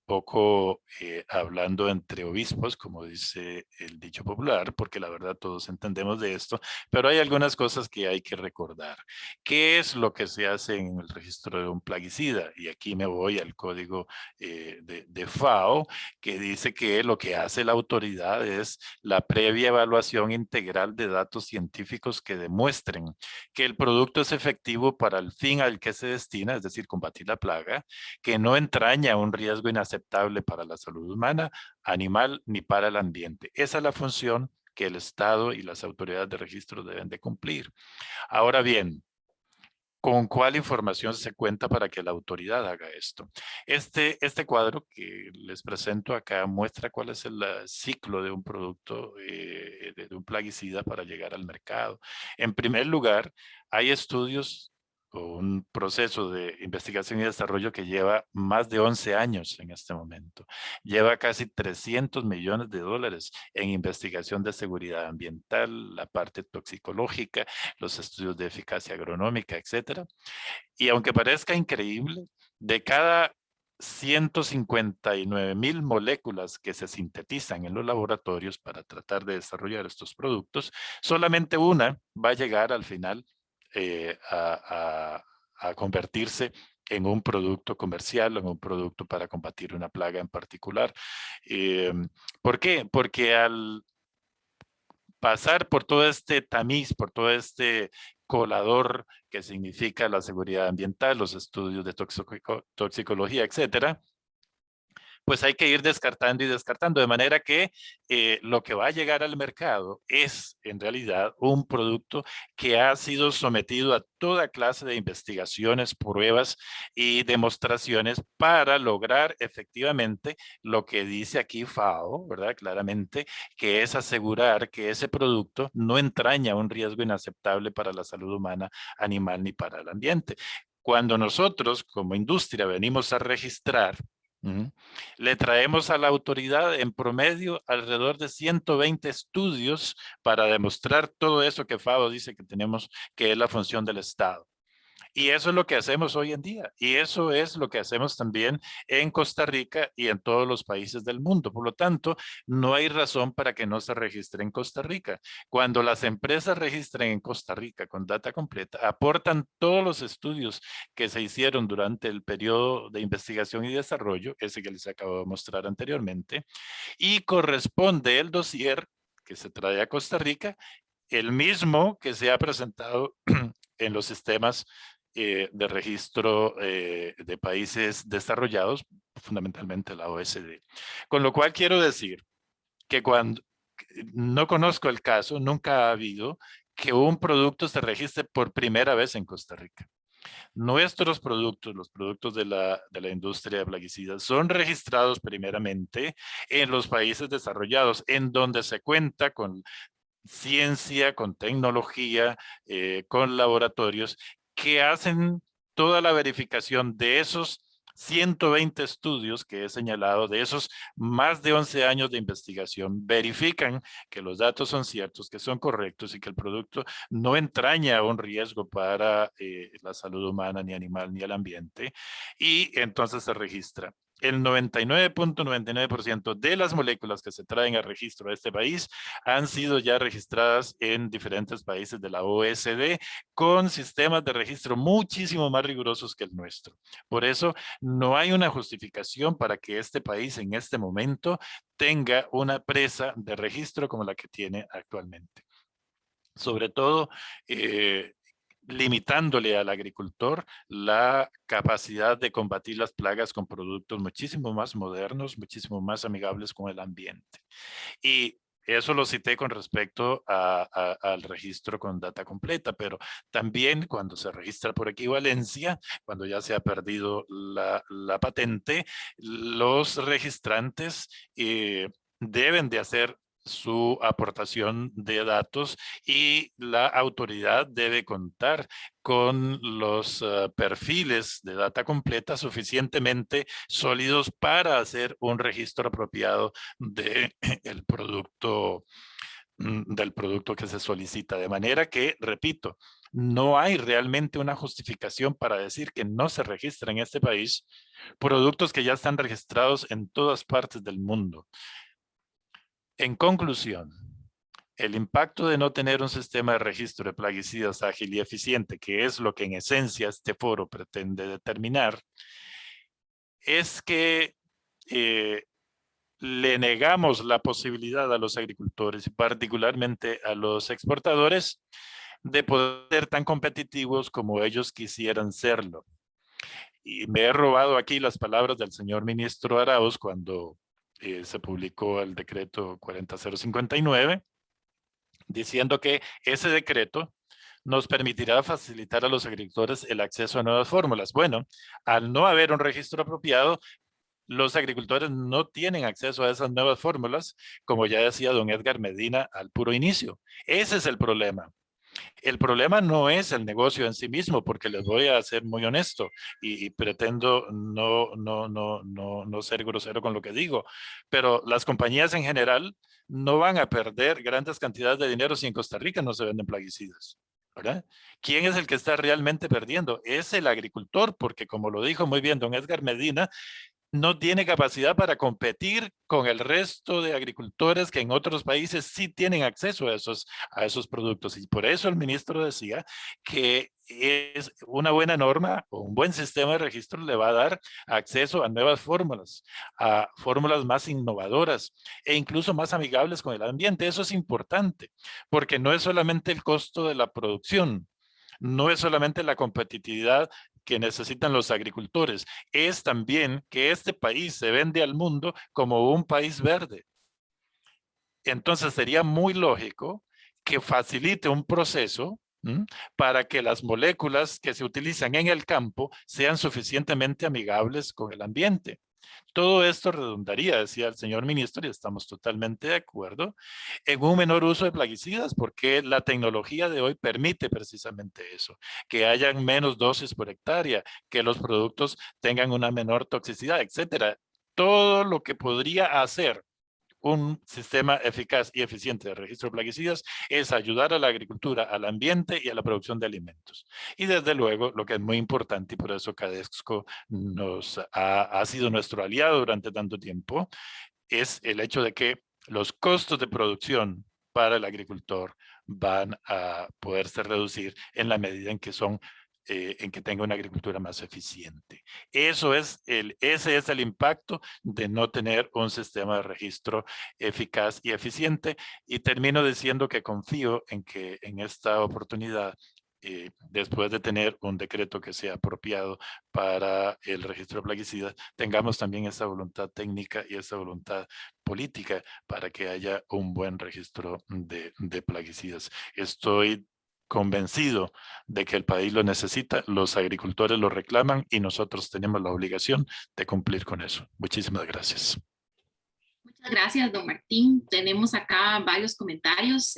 poco hablando entre obispos, como dice el dicho popular, porque la verdad todos entendemos de esto, pero hay algunas cosas que hay que recordar. ¿Qué es lo que se hace en el registro de un plaguicida? Y aquí me voy al código de FAO, que dice que lo que hace la autoridad es la previa evaluación integral de datos científicos que demuestren que el producto es efectivo para el fin al que se destina, es decir, combatir la plaga, que no entraña un riesgo inaceptable para la salud humana, animal ni para el ambiente. Esa es la función que el Estado y las autoridades de registro deben de cumplir. Ahora bien, ¿con cuál información se cuenta para que la autoridad haga esto? Este cuadro que les presento acá muestra cuál es el ciclo de un producto, de un plaguicida para llegar al mercado. En primer lugar, hay estudios o un proceso de investigación y desarrollo que lleva más de 11 años en este momento. Lleva casi 300 millones de dólares en investigación de seguridad ambiental, la parte toxicológica, los estudios de eficacia agronómica, etcétera. Y aunque parezca increíble, de cada 159,000 moléculas que se sintetizan en los laboratorios para tratar de desarrollar estos productos, solamente una va a llegar al final a convertirse en un producto comercial o en un producto para combatir una plaga en particular. ¿Por qué? Porque al pasar por todo este tamiz, por todo este colador que significa la seguridad ambiental, los estudios de toxicología, etcétera, pues hay que ir descartando y descartando, de manera que lo que va a llegar al mercado es en realidad un producto que ha sido sometido a toda clase de investigaciones, pruebas y demostraciones para lograr efectivamente lo que dice aquí FAO, ¿verdad? Claramente, que es asegurar que ese producto no entraña un riesgo inaceptable para la salud humana, animal ni para el ambiente. Cuando nosotros como industria venimos a registrar, le traemos a la autoridad en promedio alrededor de 120 estudios para demostrar todo eso que FAO dice que tenemos, que es la función del Estado. Y eso es lo que hacemos hoy en día. Y eso es lo que hacemos también en Costa Rica y en todos los países del mundo. Por lo tanto, no hay razón para que no se registre en Costa Rica. Cuando las empresas registren en Costa Rica con data completa, aportan todos los estudios que se hicieron durante el periodo de investigación y desarrollo, ese que les acabo de mostrar anteriormente, y corresponde el dossier que se trae a Costa Rica, el mismo que se ha presentado en los sistemas de registro de países desarrollados, fundamentalmente la OSD. Con lo cual quiero decir que cuando no conozco el caso, nunca ha habido que un producto se registre por primera vez en Costa Rica. Nuestros productos, los productos de la industria de plaguicidas, son registrados primeramente en los países desarrollados, en donde se cuenta con ciencia, con tecnología, con laboratorios que hacen toda la verificación de esos 120 estudios que he señalado, de esos más de 11 años de investigación, verifican que los datos son ciertos, que son correctos y que el producto no entraña un riesgo para la salud humana, ni animal, ni el ambiente, y entonces se registra. El 99.99% de las moléculas que se traen a registro a este país han sido ya registradas en diferentes países de la OSD con sistemas de registro muchísimo más rigurosos que el nuestro. Por eso no hay una justificación para que este país en este momento tenga una presa de registro como la que tiene actualmente. Sobre todo, limitándole al agricultor la capacidad de combatir las plagas con productos muchísimo más modernos, muchísimo más amigables con el ambiente. Y eso lo cité con respecto al registro con data completa, pero también cuando se registra por equivalencia, cuando ya se ha perdido la patente, los registrantes deben de hacer su aportación de datos y la autoridad debe contar con los perfiles de data completa suficientemente sólidos para hacer un registro apropiado del producto que se solicita. De manera que, repito, no hay realmente una justificación para decir que no se registra en este país productos que ya están registrados en todas partes del mundo. En conclusión, el impacto de no tener un sistema de registro de plaguicidas ágil y eficiente, que es lo que en esencia este foro pretende determinar, es que le negamos la posibilidad a los agricultores y particularmente a los exportadores de poder ser tan competitivos como ellos quisieran serlo. Y me he robado aquí las palabras del señor ministro Arauz cuando se publicó el decreto 40059, diciendo que ese decreto nos permitirá facilitar a los agricultores el acceso a nuevas fórmulas. Bueno, al no haber un registro apropiado, los agricultores no tienen acceso a esas nuevas fórmulas, como ya decía don Edgar Medina al puro inicio. Ese es el problema. El problema no es el negocio en sí mismo, porque les voy a ser muy honesto y pretendo no ser grosero con lo que digo, pero las compañías en general no van a perder grandes cantidades de dinero si en Costa Rica no se venden plaguicidas, ¿verdad? ¿Quién es el que está realmente perdiendo? Es el agricultor, porque como lo dijo muy bien don Edgar Medina, no tiene capacidad para competir con el resto de agricultores que en otros países sí tienen acceso a esos productos. Y por eso el ministro decía que es una buena norma o un buen sistema de registro le va a dar acceso a nuevas fórmulas, a fórmulas más innovadoras e incluso más amigables con el ambiente. Eso es importante, porque no es solamente el costo de la producción, no es solamente la competitividad que necesitan los agricultores, es también que este país se vende al mundo como un país verde. Entonces sería muy lógico que facilite un proceso para que las moléculas que se utilizan en el campo sean suficientemente amigables con el ambiente. Todo esto redundaría, decía el señor ministro, y estamos totalmente de acuerdo, en un menor uso de plaguicidas, porque la tecnología de hoy permite precisamente eso, que hayan menos dosis por hectárea, que los productos tengan una menor toxicidad, etcétera. Todo lo que podría hacer un sistema eficaz y eficiente de registro de plaguicidas es ayudar a la agricultura, al ambiente y a la producción de alimentos. Y desde luego, lo que es muy importante, y por eso Cadexco ha sido nuestro aliado durante tanto tiempo, es el hecho de que los costos de producción para el agricultor van a poderse reducir en la medida en que tenga una agricultura más eficiente. Ese es el impacto de no tener un sistema de registro eficaz y eficiente. Y termino diciendo que confío en que en esta oportunidad, después de tener un decreto que sea apropiado para el registro de plaguicidas, tengamos también esa voluntad técnica y esa voluntad política para que haya un buen registro de plaguicidas. Estoy convencido de que el país lo necesita, los agricultores lo reclaman y nosotros tenemos la obligación de cumplir con eso. Muchísimas gracias. Muchas gracias, don Martín. Tenemos acá varios comentarios.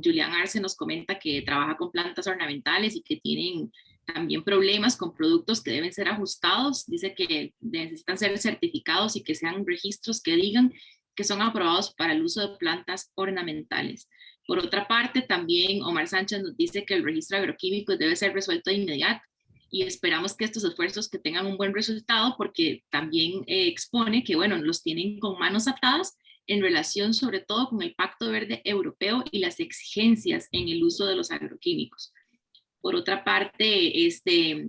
Julián Arce nos comenta que trabaja con plantas ornamentales y que tienen también problemas con productos que deben ser ajustados. Dice que necesitan ser certificados y que sean registros que digan que son aprobados para el uso de plantas ornamentales. Por otra parte, también Omar Sánchez nos dice que el registro de agroquímicos debe ser resuelto de inmediato y esperamos que estos esfuerzos que tengan un buen resultado, porque también expone que, bueno, los tienen con manos atadas en relación sobre todo con el Pacto Verde Europeo y las exigencias en el uso de los agroquímicos. Por otra parte,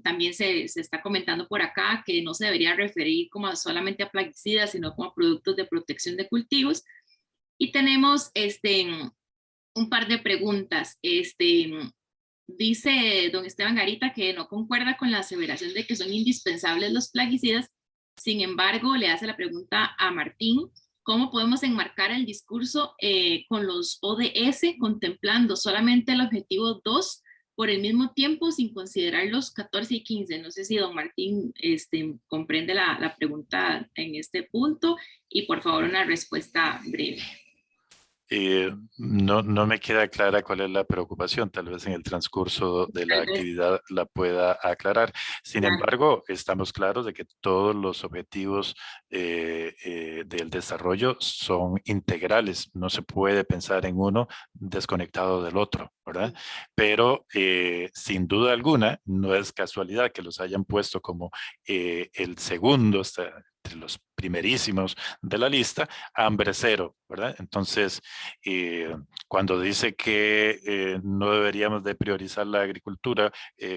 también se está comentando por acá que no se debería referir como solamente a plaguicidas, sino como a productos de protección de cultivos. Y tenemos un par de preguntas. Dice don Esteban Garita que no concuerda con la aseveración de que son indispensables los plaguicidas. Sin embargo, le hace la pregunta a Martín, ¿cómo podemos enmarcar el discurso con los ODS contemplando solamente el objetivo 2 por el mismo tiempo sin considerar los 14 y 15? No sé si don Martín comprende la pregunta en este punto y por favor una respuesta breve. No me queda clara cuál es la preocupación, tal vez en el transcurso de la actividad la pueda aclarar. Sin embargo, estamos claros de que todos los objetivos del desarrollo son integrales, no se puede pensar en uno desconectado del otro, ¿verdad? Pero sin duda alguna, no es casualidad que los hayan puesto como el segundo, entre los primerísimos de la lista, hambre cero, ¿verdad? Entonces, cuando dice que no deberíamos de priorizar la agricultura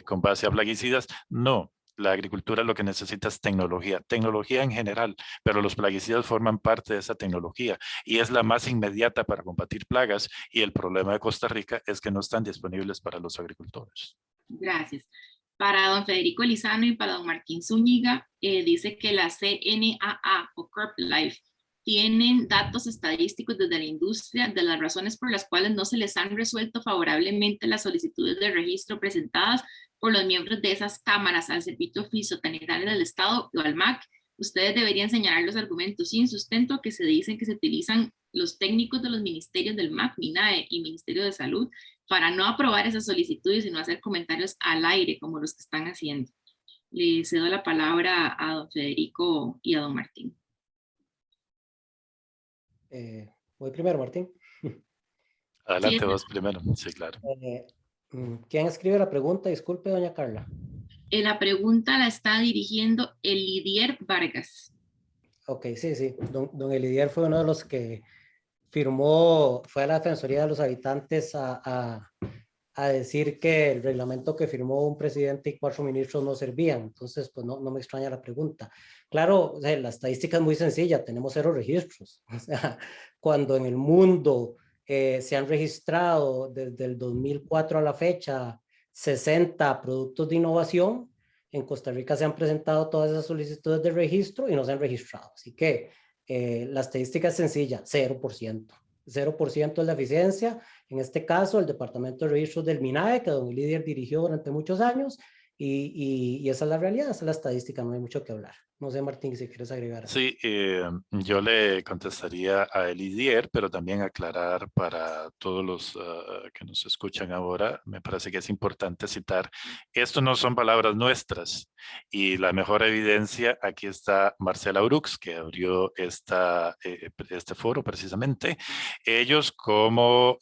con base a plaguicidas, no. La agricultura lo que necesita es tecnología en general, pero los plaguicidas forman parte de esa tecnología y es la más inmediata para combatir plagas, y el problema de Costa Rica es que no están disponibles para los agricultores. Gracias. Para don Federico Lizano y para don Martín Zúñiga, dice que la CNAA o CropLife tienen datos estadísticos desde la industria de las razones por las cuales no se les han resuelto favorablemente las solicitudes de registro presentadas por los miembros de esas cámaras al Servicio Fitosanitario del Estado o al MAC. Ustedes deberían señalar los argumentos sin sustento que se dicen que se utilizan los técnicos de los ministerios del MAC, MINAE y Ministerio de Salud para no aprobar esas solicitudes y no hacer comentarios al aire como los que están haciendo. Le cedo la palabra a don Federico y a don Martín. Voy primero, Martín. Adelante, Sí, vos primero. Sí, claro. ¿Quién escribe la pregunta? Disculpe, doña Carla. La pregunta la está dirigiendo Elidier Vargas. Ok, sí. Don Elidier fue uno de los que firmó, fue a la Defensoría de los Habitantes a decir que el reglamento que firmó un presidente y 4 ministros no servían. Entonces, pues no me extraña la pregunta. Claro, o sea, la estadística es muy sencilla, tenemos 0 registros. O sea, cuando en el mundo se han registrado desde el 2004 a la fecha 60 productos de innovación, en Costa Rica se han presentado todas esas solicitudes de registro y no se han registrado. Así que la estadística es sencilla, 0%. 0% es la eficiencia. En este caso, el Departamento de Registros del MINAE, que don Elidier dirigió durante muchos años, y esa es la realidad, esa es la estadística, no hay mucho que hablar. No sé, Martín, si quieres agregar. Sí, yo le contestaría a Elidier, pero también aclarar para todos los que nos escuchan ahora, me parece que es importante citar, esto no son palabras nuestras, y la mejor evidencia, aquí está Marcela Urux, que abrió este foro precisamente. Ellos, como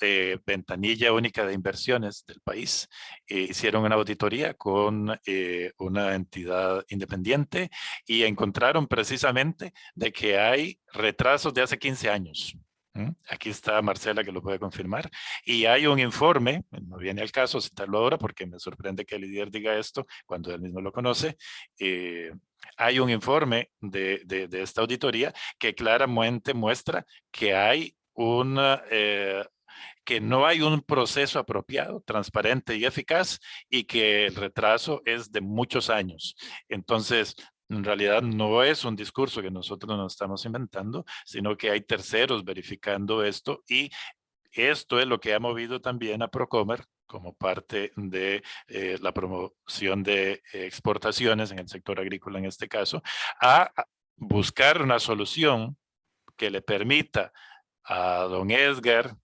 ventanilla única de inversiones del país, hicieron una auditoría con una entidad independiente y encontraron precisamente de que hay retrasos de hace 15 años. Aquí está Marcela que lo puede confirmar. Y hay un informe, no viene al caso citarlo ahora porque me sorprende que Elidier diga esto cuando él mismo lo conoce. Hay un informe de esta auditoría que claramente muestra que hay que no hay un proceso apropiado, transparente y eficaz, y que el retraso es de muchos años. Entonces, en realidad no es un discurso que nosotros nos estamos inventando, sino que hay terceros verificando esto, y esto es lo que ha movido también a Procomer como parte de la promoción de exportaciones en el sector agrícola en este caso, a buscar una solución que le permita a don Edgar,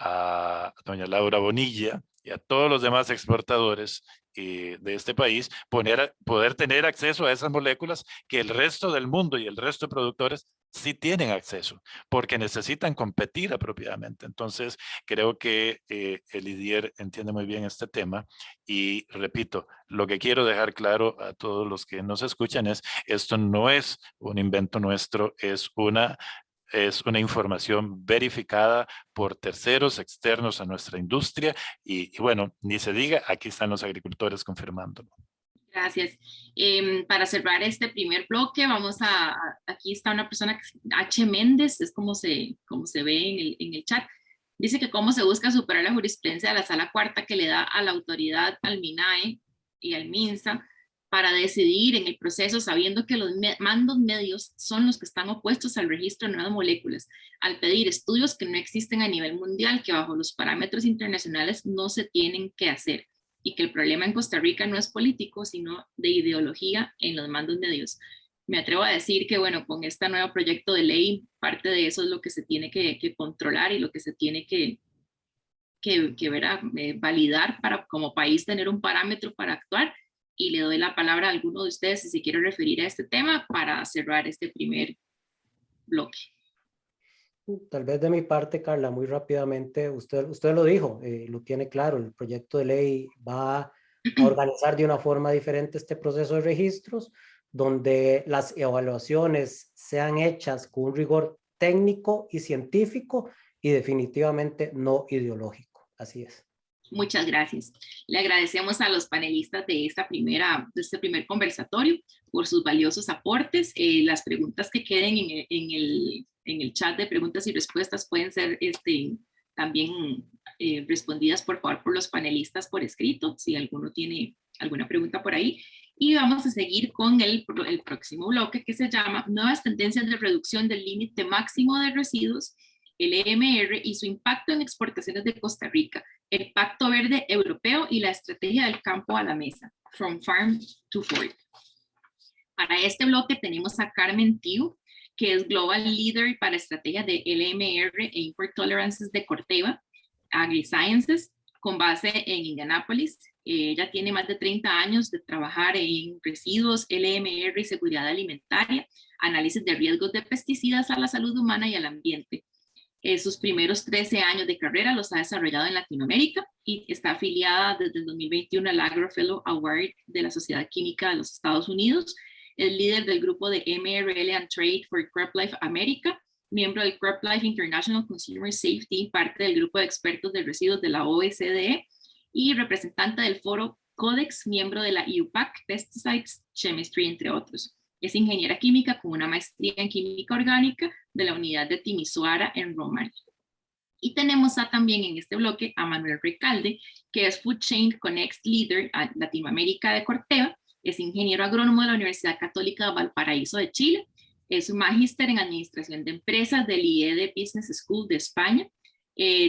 a doña Laura Bonilla y a todos los demás exportadores de este país poder tener acceso a esas moléculas que el resto del mundo y el resto de productores sí tienen acceso, porque necesitan competir apropiadamente. Entonces, creo que Elidier entiende muy bien este tema y, repito, lo que quiero dejar claro a todos los que nos escuchan es, esto no es un invento nuestro, es una información verificada por terceros externos a nuestra industria y bueno, ni se diga, aquí están los agricultores confirmándolo. Gracias. Para cerrar este primer bloque, aquí está una persona, H. Méndez, es como se ve en el chat. Dice que cómo se busca superar la jurisprudencia de la Sala Cuarta que le da a la autoridad, al MINAE y al MINSA, para decidir en el proceso sabiendo que los mandos medios son los que están opuestos al registro de nuevas moléculas, al pedir estudios que no existen a nivel mundial, que bajo los parámetros internacionales no se tienen que hacer, y que el problema en Costa Rica no es político, sino de ideología en los mandos medios. Me atrevo a decir que, bueno, con este nuevo proyecto de ley, parte de eso es lo que se tiene que controlar y lo que se tiene que validar para como país tener un parámetro para actuar. Y le doy la palabra a alguno de ustedes si se quiere referir a este tema para cerrar este primer bloque. Tal vez de mi parte, Carla, muy rápidamente, usted lo dijo, lo tiene claro, el proyecto de ley va a organizar de una forma diferente este proceso de registros, donde las evaluaciones sean hechas con un rigor técnico y científico y definitivamente no ideológico. Así es. Muchas gracias. Le agradecemos a los panelistas de este primer conversatorio por sus valiosos aportes. Las preguntas que queden en el chat de preguntas y respuestas pueden ser también respondidas, por favor, por los panelistas por escrito, si alguno tiene alguna pregunta por ahí. Y vamos a seguir con el próximo bloque, que se llama Nuevas tendencias de reducción del límite máximo de residuos, el EMR, y su impacto en exportaciones de Costa Rica, el Pacto Verde Europeo y la estrategia del campo a la mesa, From Farm to Fork. Para este bloque tenemos a Carmen Tiu, que es Global Leader para estrategias de LMR e Import Tolerances de Corteva AgriSciences, con base en Indianápolis. Ella tiene más de 30 años de trabajar en residuos, LMR y seguridad alimentaria, análisis de riesgos de pesticidas a la salud humana y al ambiente. Sus primeros 13 años de carrera los ha desarrollado en Latinoamérica y está afiliada desde el 2021 al AgroFellow Award de la Sociedad Química de los Estados Unidos. Es líder del grupo de MRL and Trade for CropLife America, miembro del CropLife International Consumer Safety, parte del grupo de expertos de residuos de la OSDE y representante del foro Codex, miembro de la EUPAC, Pesticides Chemistry, entre otros. Es ingeniera química con una maestría en química orgánica de la unidad de Timisoara en Roma. Y tenemos también en este bloque a Manuel Recalde, que es Food Chain Connect Leader a Latinoamérica de Corteva. Es ingeniero agrónomo de la Universidad Católica de Valparaíso de Chile. Es un magíster en administración de empresas del IED Business School de España.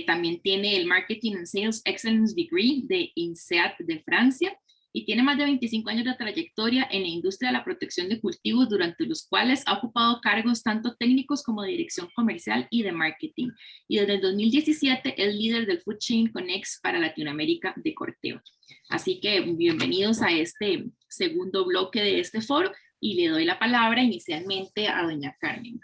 También tiene el Marketing and Sales Excellence Degree de INSEAD de Francia. Y tiene más de 25 años de trayectoria en la industria de la protección de cultivos, durante los cuales ha ocupado cargos tanto técnicos como de dirección comercial y de marketing. Y desde el 2017 es líder del Food Chain Connects para Latinoamérica de Corteva. Así que bienvenidos a este segundo bloque de este foro y le doy la palabra inicialmente a doña Carmen.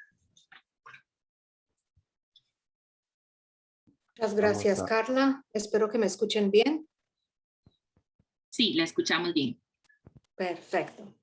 Muchas gracias, Carla. Espero que me escuchen bien. Sí, la escuchamos bien. Perfecto.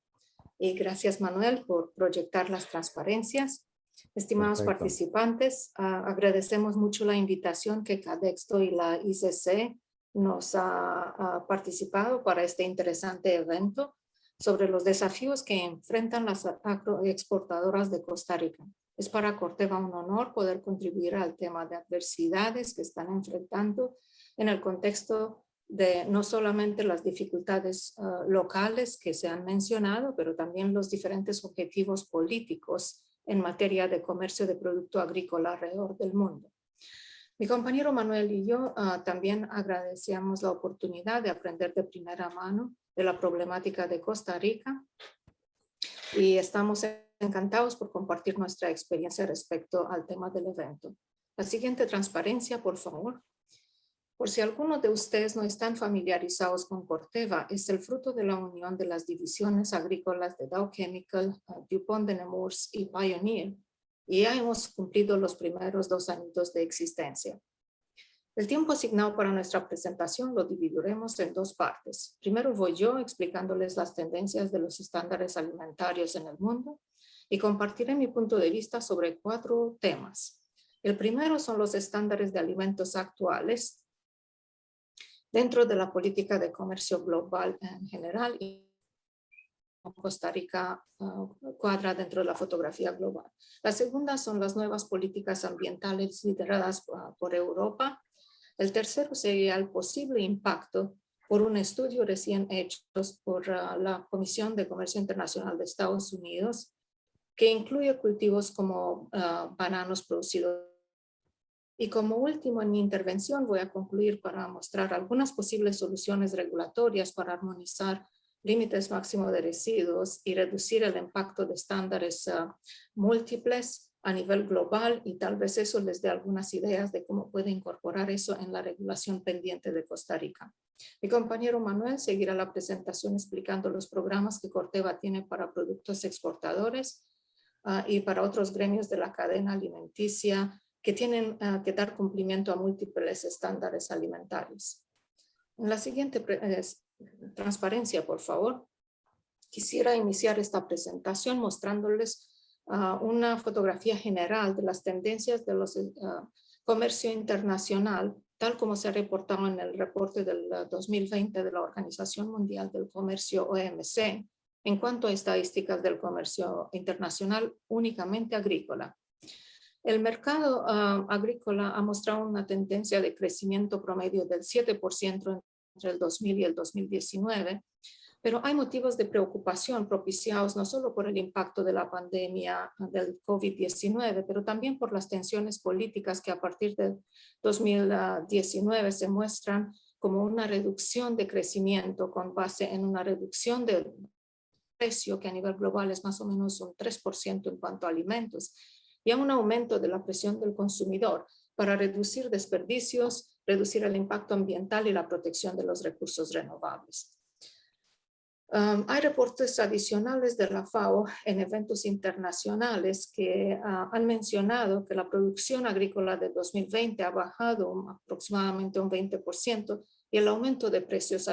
Y gracias, Manuel, por proyectar las transparencias. Estimados participantes, agradecemos mucho la invitación que Cadexto y la ICC nos ha participado para este interesante evento sobre los desafíos que enfrentan las agroexportadoras de Costa Rica. Es para Corteva un honor poder contribuir al tema de adversidades que están enfrentando en el contexto de no solamente las dificultades locales que se han mencionado, pero también los diferentes objetivos políticos en materia de comercio de producto agrícola alrededor del mundo. Mi compañero Manuel y yo también agradecíamos la oportunidad de aprender de primera mano de la problemática de Costa Rica y estamos encantados por compartir nuestra experiencia respecto al tema del evento. La siguiente transparencia, por favor. Por si algunos de ustedes no están familiarizados con Corteva, es el fruto de la unión de las divisiones agrícolas de Dow Chemical, DuPont de Nemours y Pioneer, y ya hemos cumplido los primeros 2 años de existencia. El tiempo asignado para nuestra presentación lo dividiremos en 2 partes. Primero voy yo explicándoles las tendencias de los estándares alimentarios en el mundo y compartiré mi punto de vista sobre 4 temas. El primero son los estándares de alimentos actuales dentro de la política de comercio global en general y Costa Rica cuadra dentro de la fotografía global. La segunda son las nuevas políticas ambientales lideradas por Europa. El tercero sería el posible impacto por un estudio recién hecho por la Comisión de Comercio Internacional de Estados Unidos, que incluye cultivos como bananos producidos. Y como último en mi intervención voy a concluir para mostrar algunas posibles soluciones regulatorias para armonizar límites máximos de residuos y reducir el impacto de estándares múltiples a nivel global, y tal vez eso les dé algunas ideas de cómo puede incorporar eso en la regulación pendiente de Costa Rica. Mi compañero Manuel seguirá la presentación explicando los programas que Corteva tiene para productos exportadores y para otros gremios de la cadena alimenticia que tienen que dar cumplimiento a múltiples estándares alimentarios. En la siguiente transparencia, por favor, quisiera iniciar esta presentación mostrándoles una fotografía general de las tendencias de los comercio internacional, tal como se ha reportado en el reporte del 2020 de la Organización Mundial del Comercio, OMC, en cuanto a estadísticas del comercio internacional únicamente agrícola. El mercado agrícola ha mostrado una tendencia de crecimiento promedio del 7% entre el 2000 y el 2019, pero hay motivos de preocupación propiciados no solo por el impacto de la pandemia del COVID-19, pero también por las tensiones políticas que a partir del 2019 se muestran como una reducción de crecimiento con base en una reducción del precio que a nivel global es más o menos un 3% en cuanto a alimentos, y a un aumento de la presión del consumidor para reducir desperdicios, reducir el impacto ambiental y la protección de los recursos renovables. Hay reportes adicionales de la FAO en eventos internacionales que han mencionado que la producción agrícola de 2020 ha bajado aproximadamente un 20% y el aumento de precios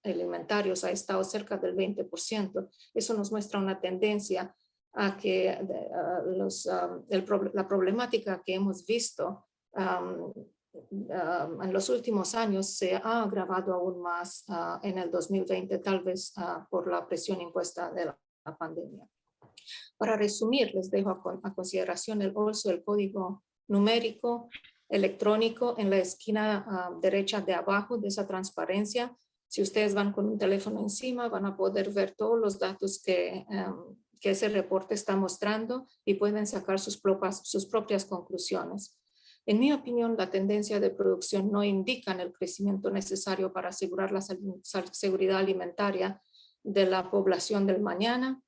alimentarios ha estado cerca del 20%. Eso nos muestra una tendencia a que la problemática que hemos visto en los últimos años se ha agravado aún más en el 2020, tal vez por la presión impuesta de la pandemia. Para resumir, les dejo a consideración el uso del código numérico electrónico en la esquina derecha de abajo de esa transparencia. Si ustedes van con un teléfono encima, van a poder ver todos los datos que ese reporte está mostrando y pueden sacar sus propias conclusiones. En mi opinión, la tendencia de producción no indica el crecimiento necesario para asegurar la seguridad alimentaria de la población del mañana,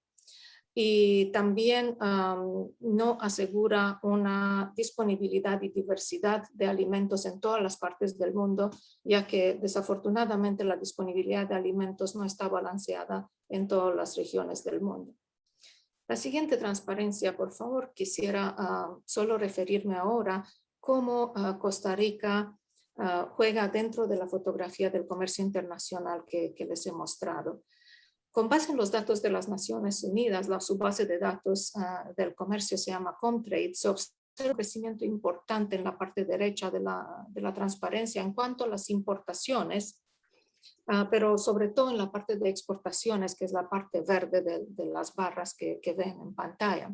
y también no asegura una disponibilidad y diversidad de alimentos en todas las partes del mundo, ya que desafortunadamente la disponibilidad de alimentos no está balanceada en todas las regiones del mundo. La siguiente transparencia, por favor. Quisiera solo referirme ahora cómo Costa Rica juega dentro de la fotografía del comercio internacional que les he mostrado. Con base en los datos de las Naciones Unidas, la subbase de datos del comercio se llama Comtrade. Se observa un crecimiento importante en la parte derecha de la transparencia en cuanto a las importaciones, pero sobre todo en la parte de exportaciones, que es la parte verde de las barras que ven en pantalla.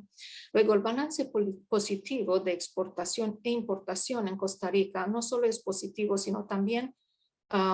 Luego, el balance positivo de exportación e importación en Costa Rica no solo es positivo, sino también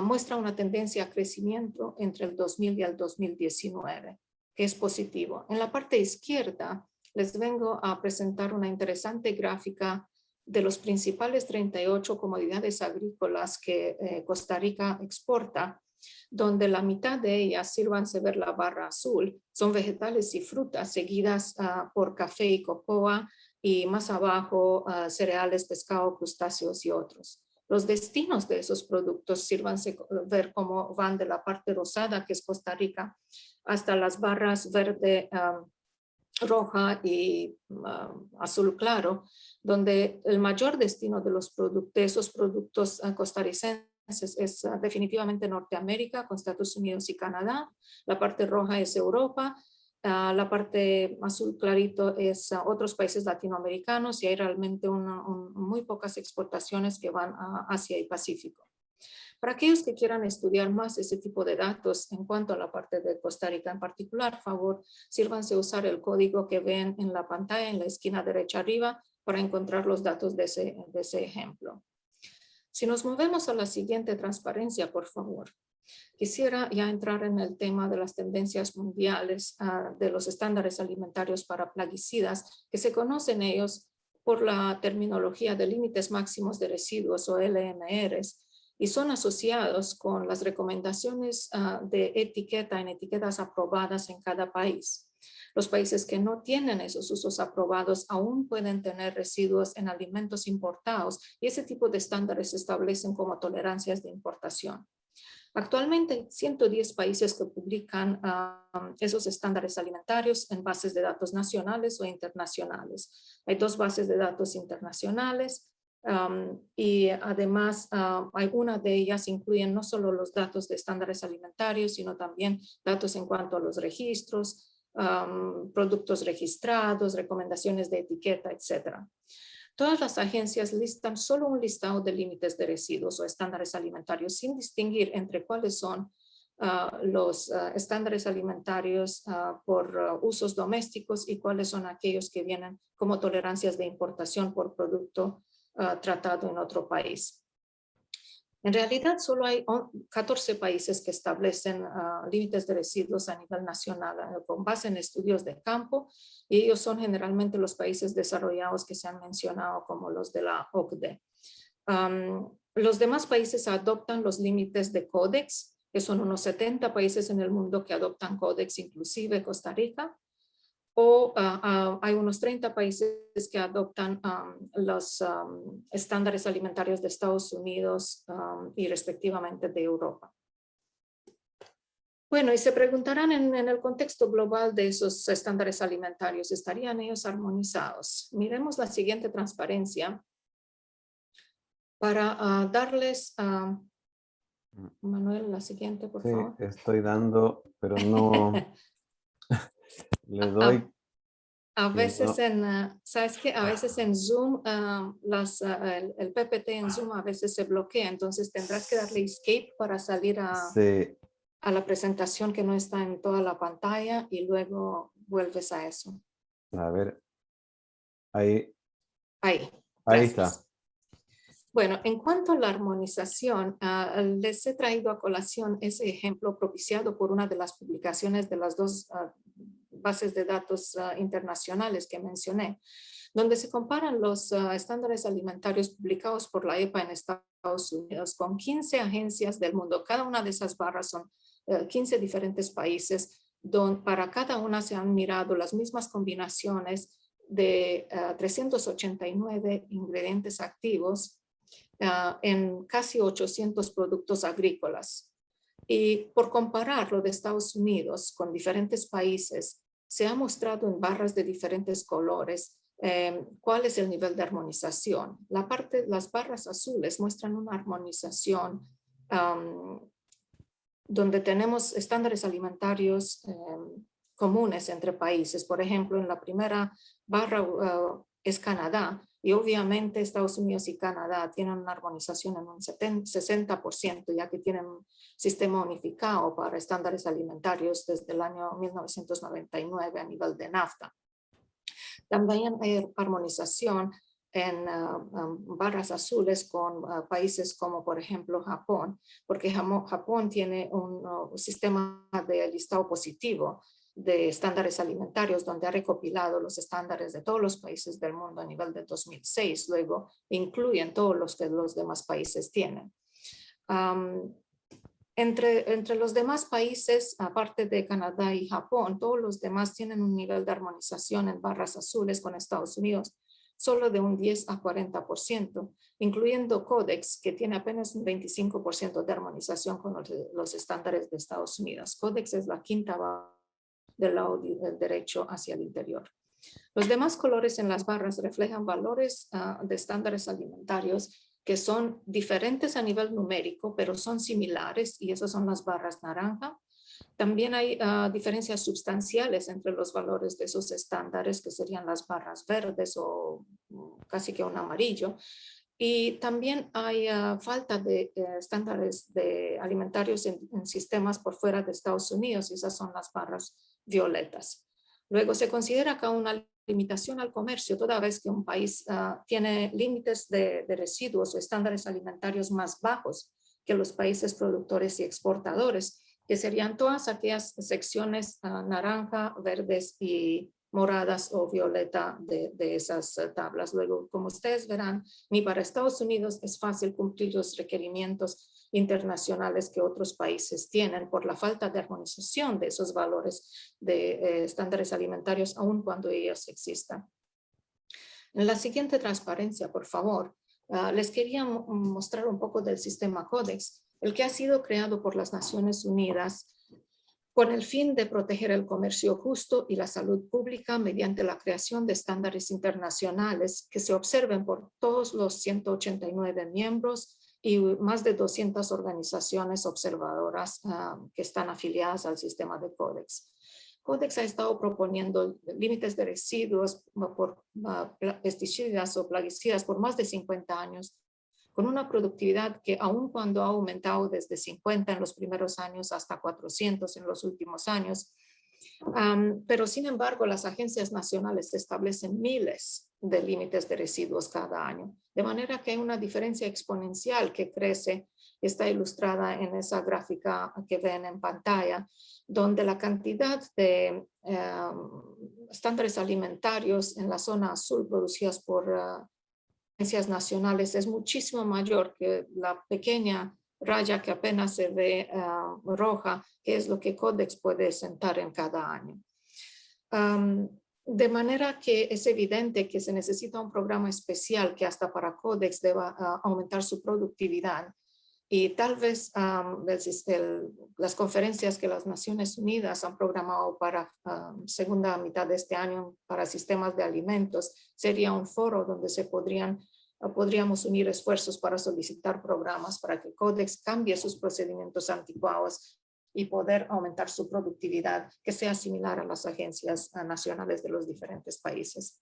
muestra una tendencia a crecimiento entre el 2000 y el 2019, que es positivo. En la parte izquierda les vengo a presentar una interesante gráfica de los principales 38 comodidades agrícolas que Costa Rica exporta, donde la mitad de ellas, sírvanse ver la barra azul, son vegetales y frutas, seguidas por café y cocoa, y más abajo cereales, pescado, crustáceos y otros. Los destinos de esos productos, sírvanse ver cómo van de la parte rosada, que es Costa Rica, hasta las barras verde, roja y azul claro, donde el mayor destino de esos productos costarricenses es definitivamente Norteamérica, con Estados Unidos y Canadá. La parte roja es Europa. La parte azul clarito es otros países latinoamericanos, y hay realmente muy pocas exportaciones que van a Asia y Pacífico. Para aquellos que quieran estudiar más ese tipo de datos en cuanto a la parte de Costa Rica en particular, por favor, sírvanse a usar el código que ven en la pantalla en la esquina derecha arriba para encontrar los datos de ese ejemplo. Si nos movemos a la siguiente transparencia, por favor. Quisiera ya entrar en el tema de las tendencias mundiales de los estándares alimentarios para plaguicidas, que se conocen ellos por la terminología de límites máximos de residuos o LMRs, y son asociados con las recomendaciones de etiqueta en etiquetas aprobadas en cada país. Los países que no tienen esos usos aprobados aún pueden tener residuos en alimentos importados y ese tipo de estándares se establecen como tolerancias de importación. Actualmente hay 110 países que publican esos estándares alimentarios en bases de datos nacionales o internacionales. Hay 2 bases de datos internacionales y además algunas de ellas incluyen no solo los datos de estándares alimentarios, sino también datos en cuanto a los registros, productos registrados, recomendaciones de etiqueta, etc. Todas las agencias listan solo un listado de límites de residuos o estándares alimentarios sin distinguir entre cuáles son los estándares alimentarios por usos domésticos y cuáles son aquellos que vienen como tolerancias de importación por producto tratado en otro país. En realidad solo hay 14 países que establecen límites de residuos a nivel nacional con base en estudios de campo, y ellos son generalmente los países desarrollados que se han mencionado como los de la OCDE. Los demás países adoptan los límites de Codex, que son unos 70 países en el mundo que adoptan Codex, inclusive Costa Rica, o hay unos 30 países que adoptan los estándares alimentarios de Estados Unidos y respectivamente de Europa. Bueno, y se preguntarán en el contexto global de esos estándares alimentarios, ¿estarían ellos armonizados? Miremos la siguiente transparencia para darles, Manuel, la siguiente, por favor. Sí, estoy dando, pero no... Le doy. A veces ¿sabes qué? A veces en Zoom, el PPT en Zoom a veces se bloquea, entonces tendrás que darle escape para salir a la presentación que no está en toda la pantalla y luego vuelves a eso. A ver, ahí Gracias. está. Bueno, en cuanto a la armonización, les he traído a colación ese ejemplo propiciado por una de las publicaciones de las 2 bases de datos internacionales que mencioné, donde se comparan los estándares alimentarios publicados por la EPA en Estados Unidos con 15 agencias del mundo. Cada una de esas barras son 15 diferentes países, donde para cada una se han mirado las mismas combinaciones de 389 ingredientes activos en casi 800 productos agrícolas. Y por comparar lo de Estados Unidos con diferentes países, se ha mostrado en barras de diferentes colores cuál es el nivel de armonización. Las barras azules muestran una armonización donde tenemos estándares alimentarios comunes entre países. Por ejemplo, en la primera barra es Canadá, y obviamente Estados Unidos y Canadá tienen una armonización en un 60%, ya que tienen un sistema unificado para estándares alimentarios desde el año 1999 a nivel de NAFTA. También hay armonización en barras azules con países como por ejemplo Japón, porque Japón tiene un sistema de listado positivo de estándares alimentarios donde ha recopilado los estándares de todos los países del mundo a nivel de 2006, luego incluyen todos los que los demás países tienen. Entre los demás países, aparte de Canadá y Japón, todos los demás tienen un nivel de armonización en barras azules con Estados Unidos solo de un 10 a 40%, incluyendo Codex, que tiene apenas un 25% de armonización con los estándares de Estados Unidos. Codex es la quinta barra del lado del derecho hacia el interior. Los demás colores en las barras reflejan valores de estándares alimentarios que son diferentes a nivel numérico, pero son similares, y esas son las barras naranja. También hay diferencias sustanciales entre los valores de esos estándares, que serían las barras verdes o casi que un amarillo. Y también hay falta de estándares alimentarios en sistemas por fuera de Estados Unidos, y esas son las barras violetas. Luego se considera acá una limitación al comercio toda vez que un país tiene límites de residuos o estándares alimentarios más bajos que los países productores y exportadores, que serían todas aquellas secciones naranja, verdes y moradas o violeta de esas tablas. Luego, como ustedes verán, ni para Estados Unidos es fácil cumplir los requerimientos internacionales que otros países tienen por la falta de armonización de esos valores de estándares alimentarios, aun cuando ellos existan. En la siguiente transparencia, por favor, les quería mostrar un poco del sistema Codex, el que ha sido creado por las Naciones Unidas con el fin de proteger el comercio justo y la salud pública mediante la creación de estándares internacionales que se observen por todos los 189 miembros y más de 200 organizaciones observadoras que están afiliadas al sistema de Codex. Codex ha estado proponiendo límites de residuos por pesticidas o plaguicidas por más de 50 años, con una productividad que aun cuando ha aumentado desde 50 en los primeros años hasta 400 en los últimos años, pero sin embargo las agencias nacionales establecen miles de límites de residuos cada año, de manera que hay una diferencia exponencial que crece, está ilustrada en esa gráfica que ven en pantalla, donde la cantidad de estándares alimentarios en la zona azul producidas por agencias nacionales es muchísimo mayor que la pequeña raya que apenas se ve roja, que es lo que Codex puede sentar en cada año. De manera que es evidente que se necesita un programa especial que hasta para Codex deba aumentar su productividad. Y tal vez las conferencias que las Naciones Unidas han programado para segunda mitad de este año para sistemas de alimentos sería un foro donde podríamos unir esfuerzos para solicitar programas para que Codex cambie sus procedimientos anticuados y poder aumentar su productividad que sea similar a las agencias nacionales de los diferentes países.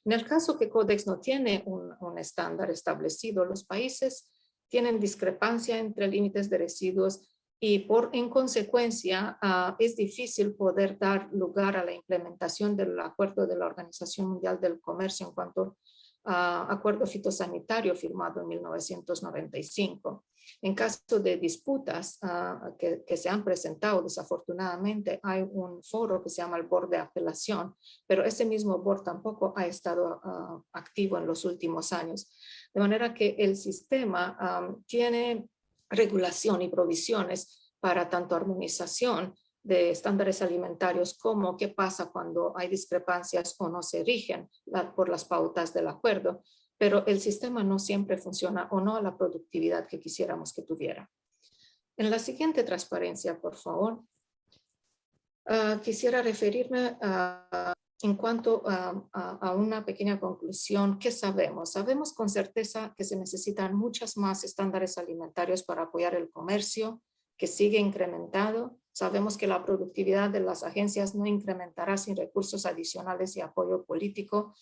En el caso que Codex no tiene un estándar establecido, los países tienen discrepancia entre límites de residuos y en consecuencia es difícil poder dar lugar a la implementación del acuerdo de la Organización Mundial del Comercio en cuanto a acuerdo fitosanitario firmado en 1995. En caso de disputas que se han presentado, desafortunadamente hay un foro que se llama el Board de Apelación, pero ese mismo board tampoco ha estado activo en los últimos años. De manera que el sistema tiene regulación y provisiones para tanto armonización de estándares alimentarios como qué pasa cuando hay discrepancias o no se rigen por las pautas del acuerdo, pero el sistema no siempre funciona o no a la productividad que quisiéramos que tuviera. En la siguiente transparencia, por favor, quisiera referirme en cuanto a una pequeña conclusión. ¿Qué sabemos? Sabemos con certeza que se necesitan muchos más estándares alimentarios para apoyar el comercio, que sigue incrementado. Sabemos que la productividad de las agencias no incrementará sin recursos adicionales y apoyo político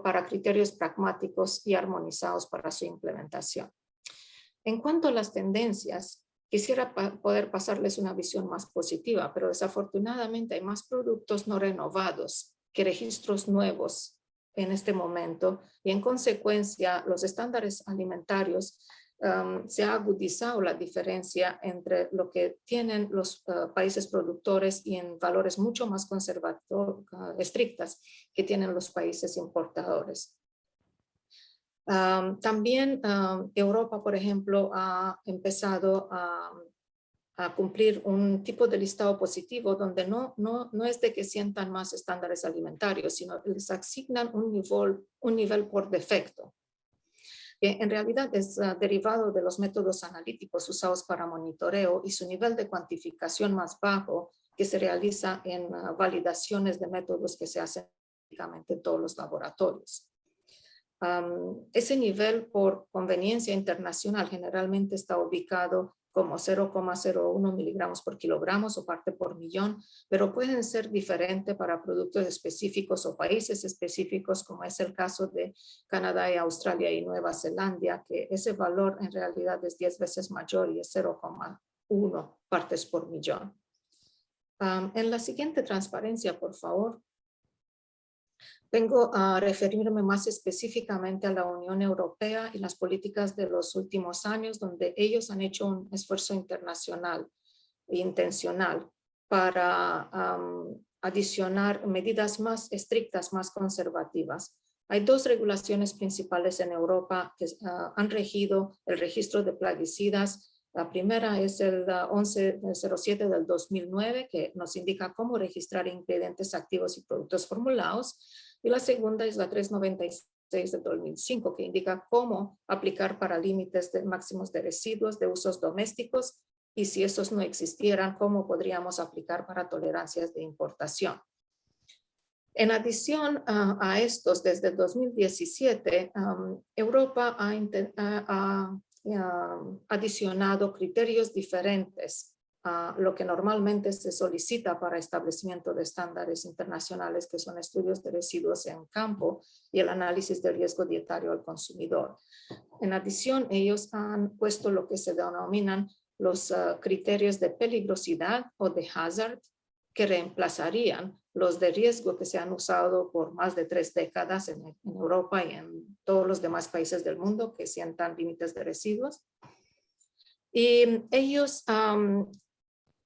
para criterios pragmáticos y armonizados para su implementación. En cuanto a las tendencias, quisiera poder pasarles una visión más positiva, pero desafortunadamente hay más productos no renovados que registros nuevos en este momento y en consecuencia los estándares alimentarios se ha agudizado la diferencia entre lo que tienen los países productores y en valores mucho más estrictas que tienen los países importadores. También Europa, por ejemplo, ha empezado a cumplir un tipo de listado positivo donde no es de que sientan más estándares alimentarios, sino les asignan un nivel por defecto. En realidad es derivado de los métodos analíticos usados para monitoreo y su nivel de cuantificación más bajo que se realiza en validaciones de métodos que se hacen prácticamente en todos los laboratorios. Ese nivel por conveniencia internacional generalmente está ubicado como 0,01 miligramos por kilogramos o parte por millón, pero pueden ser diferentes para productos específicos o países específicos, como es el caso de Canadá y Australia y Nueva Zelanda, que ese valor en realidad es 10 veces mayor y es 0,1 partes por millón. En la siguiente transparencia, por favor. Vengo a referirme más específicamente a la Unión Europea y las políticas de los últimos años, donde ellos han hecho un esfuerzo internacional e intencional para adicionar medidas más estrictas, más conservativas. Hay dos regulaciones principales en Europa que han regido el registro de plaguicidas. La primera es el 1107 del 2009, que nos indica cómo registrar ingredientes activos y productos formulados. Y la segunda es la 396 del 2005, que indica cómo aplicar para límites máximos de residuos de usos domésticos y si esos no existieran, cómo podríamos aplicar para tolerancias de importación. En adición a estos, desde el 2017, Europa ha adicionado criterios diferentes a lo que normalmente se solicita para establecimiento de estándares internacionales, que son estudios de residuos en campo y el análisis de riesgo dietario al consumidor. En adición, ellos han puesto lo que se denominan los criterios de peligrosidad o de hazard, que reemplazarían los de riesgo que se han usado por más de 3 décadas en Europa y en todos los demás países del mundo que sientan límites de residuos. Y ellos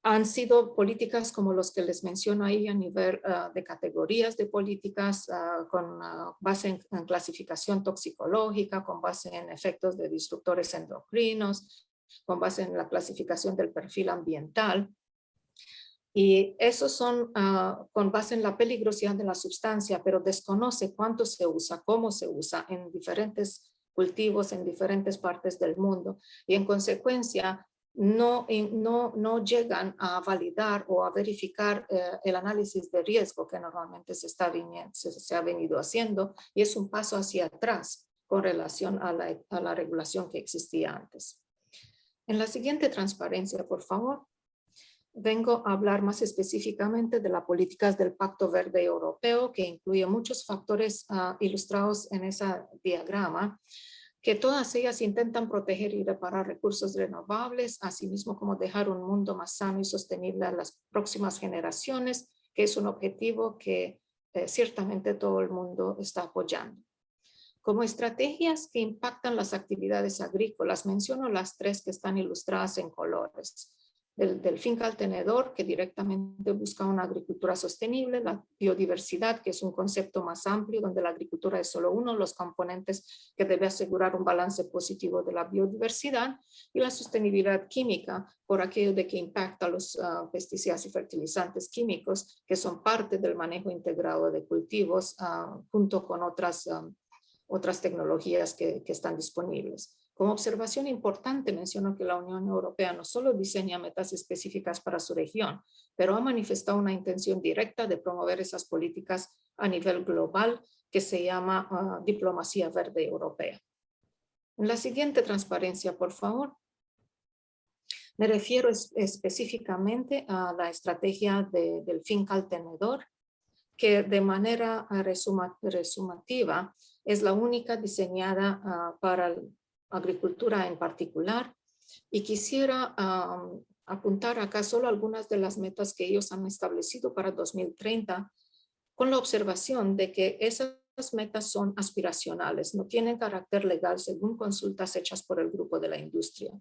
han sido políticas como los que les menciono ahí a nivel de categorías de políticas con base en clasificación toxicológica, con base en efectos de disruptores endocrinos, con base en la clasificación del perfil ambiental. Y esos son con base en la peligrosidad de la sustancia, pero desconoce cuánto se usa, cómo se usa en diferentes cultivos, en diferentes partes del mundo. Y en consecuencia, no llegan a validar o a verificar el análisis de riesgo que normalmente se ha venido haciendo, y es un paso hacia atrás con relación a la regulación que existía antes. En la siguiente transparencia, por favor. Vengo a hablar más específicamente de las políticas del Pacto Verde Europeo, que incluye muchos factores ilustrados en ese diagrama, que todas ellas intentan proteger y reparar recursos renovables, asimismo como dejar un mundo más sano y sostenible a las próximas generaciones, que es un objetivo que ciertamente todo el mundo está apoyando. Como estrategias que impactan las actividades agrícolas, menciono las 3 que están ilustradas en colores. Del finca al tenedor, que directamente busca una agricultura sostenible, la biodiversidad, que es un concepto más amplio, donde la agricultura es solo uno de los componentes que debe asegurar un balance positivo de la biodiversidad, y la sostenibilidad química, por aquello de que impacta los pesticidas y fertilizantes químicos, que son parte del manejo integrado de cultivos, junto con otras tecnologías que están disponibles. Como observación importante, menciono que la Unión Europea no solo diseña metas específicas para su región, pero ha manifestado una intención directa de promover esas políticas a nivel global, que se llama Diplomacia Verde Europea. En la siguiente transparencia, por favor. Me refiero específicamente a la estrategia del finca al tenedor, que de manera resumativa es la única diseñada para agricultura en particular, y quisiera apuntar acá solo algunas de las metas que ellos han establecido para 2030, con la observación de que esas metas son aspiracionales, no tienen carácter legal según consultas hechas por el grupo de la industria.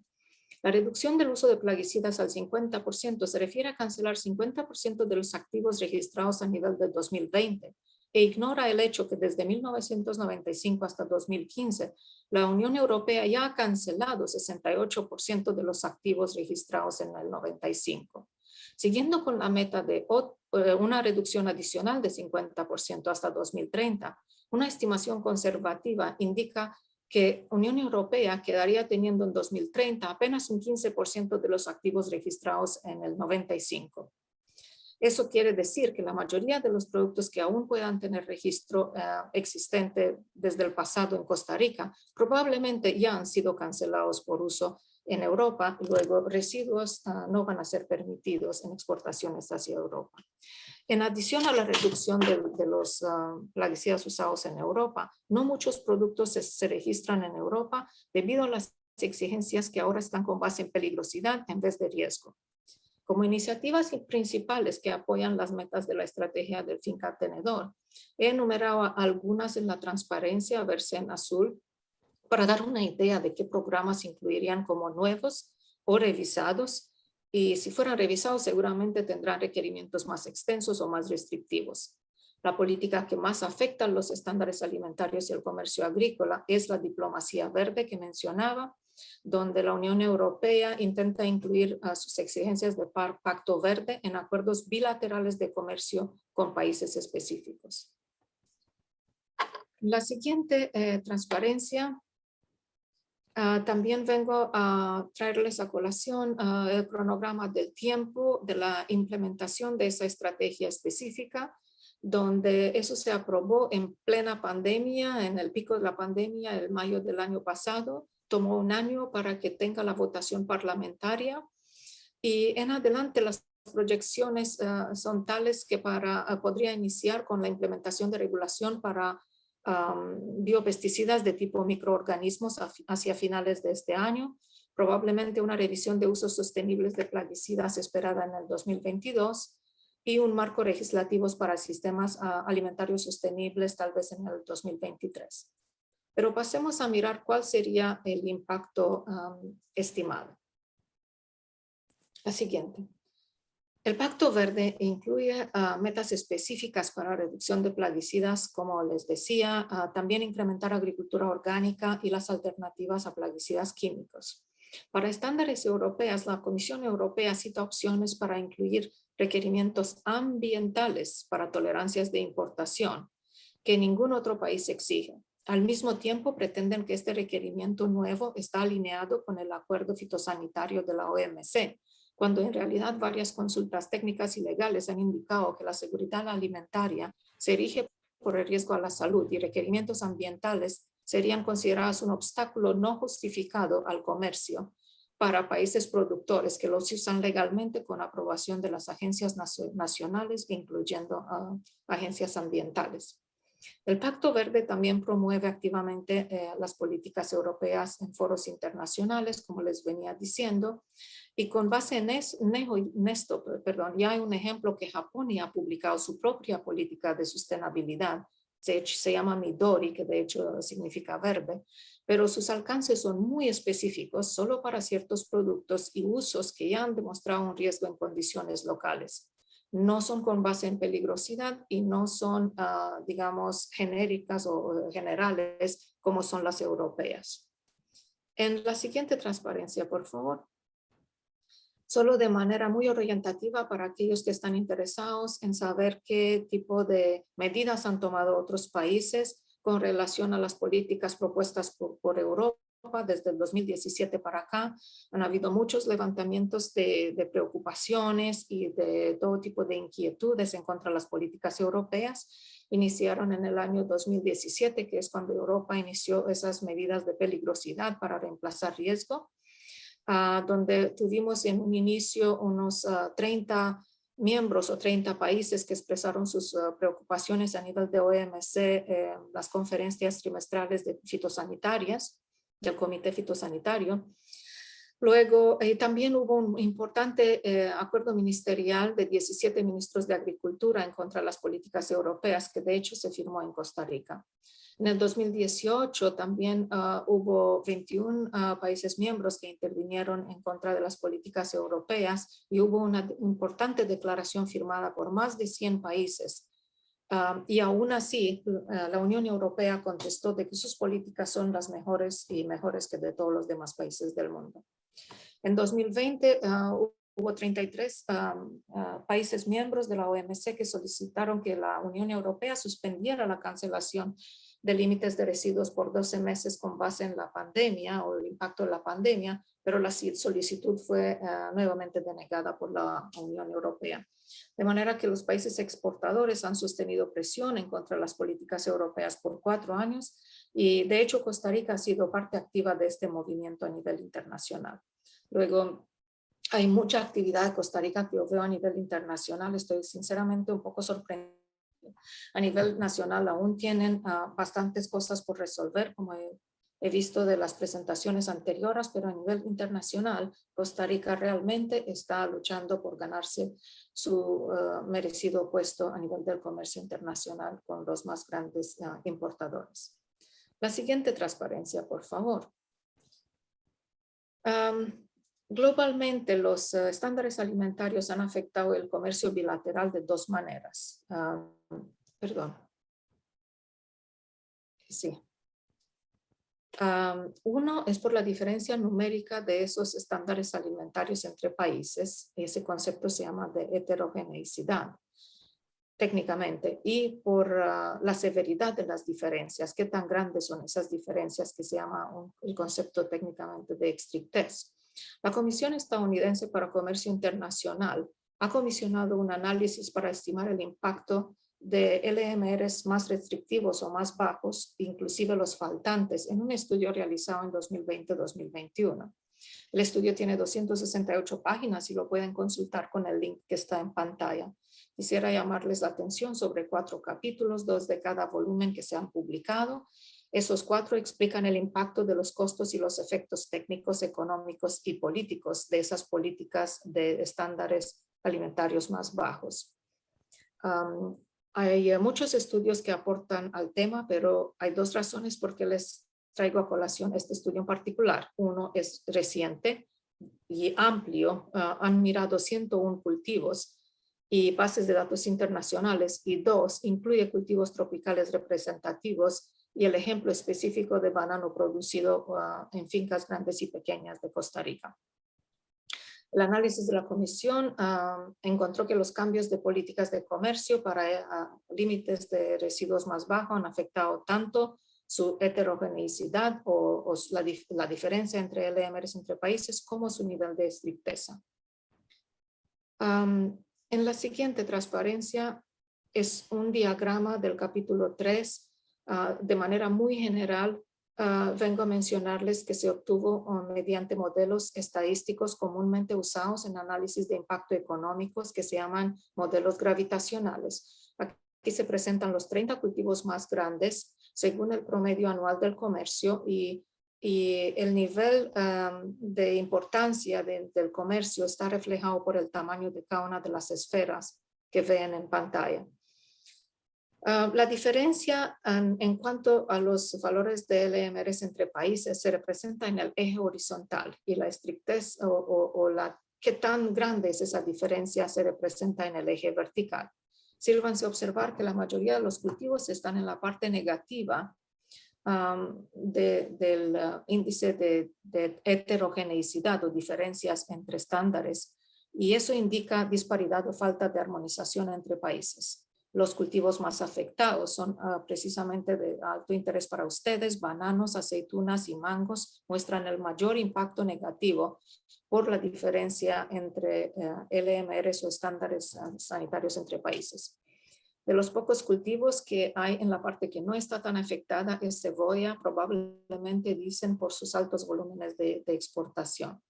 La reducción del uso de plaguicidas al 50% se refiere a cancelar 50% de los activos registrados a nivel de 2020, e ignora el hecho que desde 1995 hasta 2015, la Unión Europea ya ha cancelado 68% de los activos registrados en el 95. Siguiendo con la meta de una reducción adicional de 50% hasta 2030, una estimación conservativa indica que la Unión Europea quedaría teniendo en 2030 apenas un 15% de los activos registrados en el 95. Eso quiere decir que la mayoría de los productos que aún puedan tener registro existente desde el pasado en Costa Rica probablemente ya han sido cancelados por uso en Europa, luego residuos no van a ser permitidos en exportaciones hacia Europa. En adición a la reducción de los plaguicidas usados en Europa, no muchos productos se registran en Europa debido a las exigencias que ahora están con base en peligrosidad en vez de riesgo. Como iniciativas principales que apoyan las metas de la estrategia del finca tenedor, he enumerado algunas en la transparencia, a verse en azul, para dar una idea de qué programas incluirían como nuevos o revisados, y si fueran revisados seguramente tendrán requerimientos más extensos o más restrictivos. La política que más afecta a los estándares alimentarios y el comercio agrícola es la diplomacia verde que mencionaba, donde la Unión Europea intenta incluir sus exigencias de Pacto Verde en acuerdos bilaterales de comercio con países específicos. La siguiente transparencia, también vengo a traerles a colación el cronograma del tiempo de la implementación de esa estrategia específica, donde eso se aprobó en plena pandemia, en el pico de la pandemia, en mayo del año pasado. Tomó un año para que tenga la votación parlamentaria y en adelante las proyecciones son tales que podría iniciar con la implementación de regulación para biopesticidas de tipo microorganismos hacia finales de este año, probablemente una revisión de usos sostenibles de plaguicidas esperada en el 2022 y un marco legislativo para sistemas alimentarios sostenibles tal vez en el 2023. Pero pasemos a mirar cuál sería el impacto estimado. La siguiente. El Pacto Verde incluye metas específicas para reducción de plaguicidas, como les decía, también incrementar agricultura orgánica y las alternativas a plaguicidas químicos. Para estándares europeos, la Comisión Europea cita opciones para incluir requerimientos ambientales para tolerancias de importación que ningún otro país exige. Al mismo tiempo, pretenden que este requerimiento nuevo está alineado con el acuerdo fitosanitario de la OMC, cuando en realidad varias consultas técnicas y legales han indicado que la seguridad alimentaria se rige por el riesgo a la salud y requerimientos ambientales serían considerados un obstáculo no justificado al comercio para países productores que los usan legalmente con aprobación de las agencias nacionales, incluyendo agencias ambientales. El Pacto Verde también promueve activamente las políticas europeas en foros internacionales, como les venía diciendo, y con base en esto, ya hay un ejemplo que Japón ya ha publicado su propia política de sostenibilidad, se llama Midori, que de hecho significa verde, pero sus alcances son muy específicos solo para ciertos productos y usos que ya han demostrado un riesgo en condiciones locales. No son con base en peligrosidad y no son, digamos, genéricas o generales como son las europeas. En la siguiente transparencia, por favor. Solo de manera muy orientativa para aquellos que están interesados en saber qué tipo de medidas han tomado otros países con relación a las políticas propuestas por Europa. Desde el 2017 para acá han habido muchos levantamientos de preocupaciones y de todo tipo de inquietudes en contra de las políticas europeas. Iniciaron en el año 2017, que es cuando Europa inició esas medidas de peligrosidad para reemplazar riesgo, donde tuvimos en un inicio unos 30 miembros o 30 países que expresaron sus preocupaciones a nivel de OMC, las conferencias trimestrales de fitosanitarias del Comité Fitosanitario. Luego también hubo un importante acuerdo ministerial de 17 ministros de Agricultura en contra de las políticas europeas, que de hecho se firmó en Costa Rica. En el 2018 también hubo 21 países miembros que intervinieron en contra de las políticas europeas y hubo una importante declaración firmada por más de 100 países. Y aún así, la Unión Europea contestó de que sus políticas son las mejores y mejores que de todos los demás países del mundo. En 2020 hubo 33 países miembros de la OMC que solicitaron que la Unión Europea suspendiera la cancelación de límites de residuos por 12 meses con base en la pandemia o el impacto de la pandemia, pero la solicitud fue nuevamente denegada por la Unión Europea. De manera que los países exportadores han sostenido presión en contra de las políticas europeas por 4 años y de hecho Costa Rica ha sido parte activa de este movimiento a nivel internacional. Luego, hay mucha actividad de Costa Rica que yo veo a nivel internacional. Estoy sinceramente un poco sorprendida. A nivel nacional aún tienen bastantes cosas por resolver, como he visto de las presentaciones anteriores, pero a nivel internacional, Costa Rica realmente está luchando por ganarse su merecido puesto a nivel del comercio internacional con los más grandes importadores. La siguiente transparencia, por favor. Globalmente, los estándares alimentarios han afectado el comercio bilateral de 2 maneras. Perdón. Sí. Uno es por la diferencia numérica de esos estándares alimentarios entre países. Ese concepto se llama de heterogeneidad técnicamente, y por la severidad de las diferencias, qué tan grandes son esas diferencias, que se llama el concepto técnicamente de estrictez. La Comisión Estadounidense para Comercio Internacional ha comisionado un análisis para estimar el impacto de LMRs más restrictivos o más bajos, inclusive los faltantes, en un estudio realizado en 2020-2021. El estudio tiene 268 páginas y lo pueden consultar con el link que está en pantalla. Quisiera llamarles la atención sobre 4 capítulos, 2 de cada volumen que se han publicado. Esos 4 explican el impacto de los costos y los efectos técnicos, económicos y políticos de esas políticas de estándares alimentarios más bajos. Hay muchos estudios que aportan al tema, pero hay 2 razones por qué les traigo a colación este estudio en particular. Uno es reciente y amplio. Han mirado 101 cultivos y bases de datos internacionales, y 2 incluye cultivos tropicales representativos y el ejemplo específico de banano producido en fincas grandes y pequeñas de Costa Rica. El análisis de la comisión encontró que los cambios de políticas de comercio para límites de residuos más bajos han afectado tanto su heterogeneidad o la diferencia entre LMRs entre países como su nivel de estricteza. En la siguiente transparencia es un diagrama del capítulo 3. De manera muy general, vengo a mencionarles que se obtuvo mediante modelos estadísticos comúnmente usados en análisis de impacto económicos que se llaman modelos gravitacionales. Aquí se presentan los 30 cultivos más grandes según el promedio anual del comercio y el nivel de importancia del comercio está reflejado por el tamaño de cada una de las esferas que ven en pantalla. La diferencia en cuanto a los valores de LMRs entre países se representa en el eje horizontal, y la estrictez qué tan grande es esa diferencia se representa en el eje vertical. Sírvanse a observar que la mayoría de los cultivos están en la parte negativa del índice de heterogeneidad o diferencias entre estándares, y eso indica disparidad o falta de armonización entre países. Los cultivos más afectados son precisamente de alto interés para ustedes. Bananos, aceitunas y mangos muestran el mayor impacto negativo por la diferencia entre LMRs o estándares sanitarios entre países. De los pocos cultivos que hay en la parte que no está tan afectada es cebolla, probablemente dicen por sus altos volúmenes de exportación.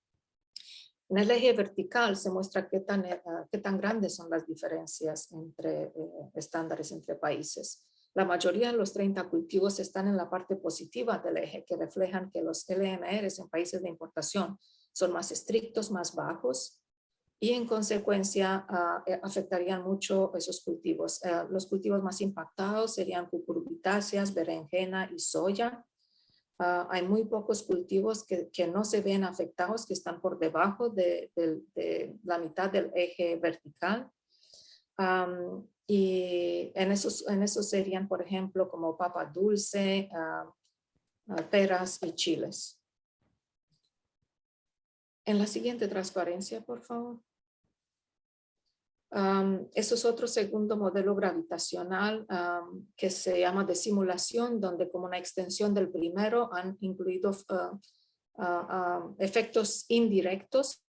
En el eje vertical se muestra qué tan grandes son las diferencias entre estándares entre países. La mayoría de los 30 cultivos están en la parte positiva del eje, que reflejan que los LMRs en países de importación son más estrictos, más bajos, y en consecuencia afectarían mucho esos cultivos. Los cultivos más impactados serían cucurbitáceas, berenjena y soya. Hay muy pocos cultivos que no se ven afectados, que están por debajo de la mitad del eje vertical. Y en esos serían, por ejemplo, como papa dulce, peras y chiles. En la siguiente transparencia, por favor. Eso es otro segundo modelo gravitacional que se llama de simulación, donde como una extensión del primero han incluido efectos indirectos,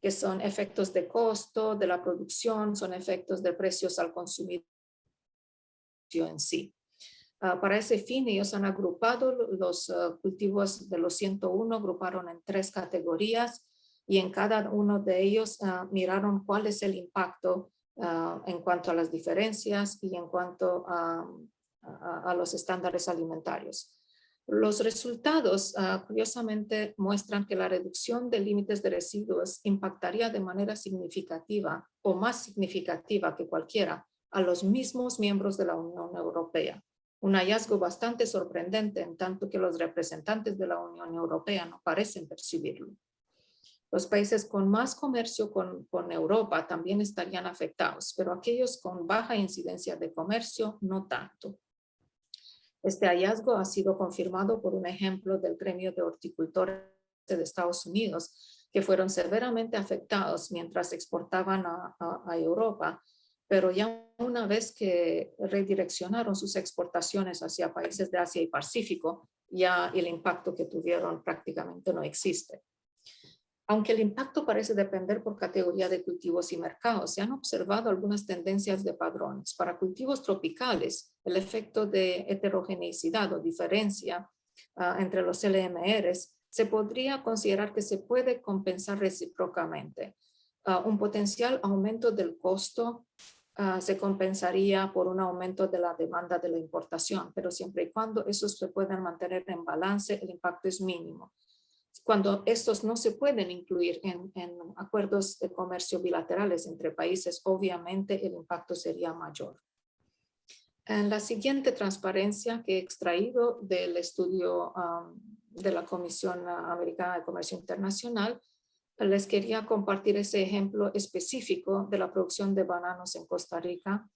que son efectos de costo, de la producción, son efectos de precios al consumidor en sí. Para ese fin, ellos han agrupado los cultivos de los 101, agruparon en 3 categorías y en cada uno de ellos miraron cuál es el impacto en cuanto a las diferencias y en cuanto a los estándares alimentarios. Los resultados, curiosamente, muestran que la reducción de límites de residuos impactaría de manera significativa o más significativa que cualquiera a los mismos miembros de la Unión Europea. Un hallazgo bastante sorprendente en tanto que los representantes de la Unión Europea no parecen percibirlo. Los países con más comercio con Europa también estarían afectados, pero aquellos con baja incidencia de comercio no tanto. Este hallazgo ha sido confirmado por un ejemplo del gremio de horticultores de Estados Unidos, que fueron severamente afectados mientras exportaban a Europa, pero ya una vez que redireccionaron sus exportaciones hacia países de Asia y Pacífico, ya el impacto que tuvieron prácticamente no existe. Aunque el impacto parece depender por categoría de cultivos y mercados, se han observado algunas tendencias de patrones. Para cultivos tropicales, el efecto de heterogeneidad o diferencia entre los LMRs se podría considerar que se puede compensar recíprocamente. Un potencial aumento del costo se compensaría por un aumento de la demanda de la importación, pero siempre y cuando esos se puedan mantener en balance, el impacto es mínimo. Cuando estos no se pueden incluir en acuerdos de comercio bilaterales entre países, obviamente el impacto sería mayor. En la siguiente transparencia que he extraído del estudio de la Comisión Americana de Comercio Internacional, les quería compartir ese ejemplo específico de la producción de bananos en Costa Rica.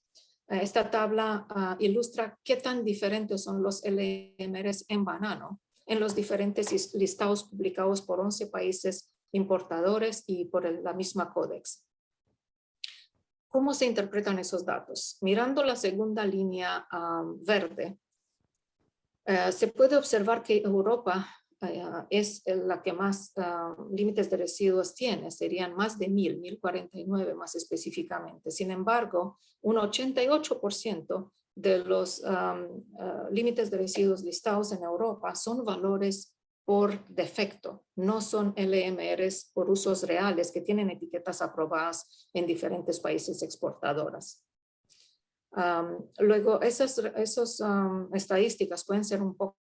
Esta tabla ilustra qué tan diferentes son los LMRs en banano en los diferentes listados publicados por 11 países importadores y por la misma Codex. ¿Cómo se interpretan esos datos? Mirando la segunda línea verde, se puede observar que Europa es la que más límites de residuos tiene, serían más de 1049 más específicamente. Sin embargo, un 88% de los límites de residuos listados en Europa son valores por defecto, no son LMRs por usos reales que tienen etiquetas aprobadas en diferentes países exportadoras. Luego, esas estadísticas pueden ser un poco...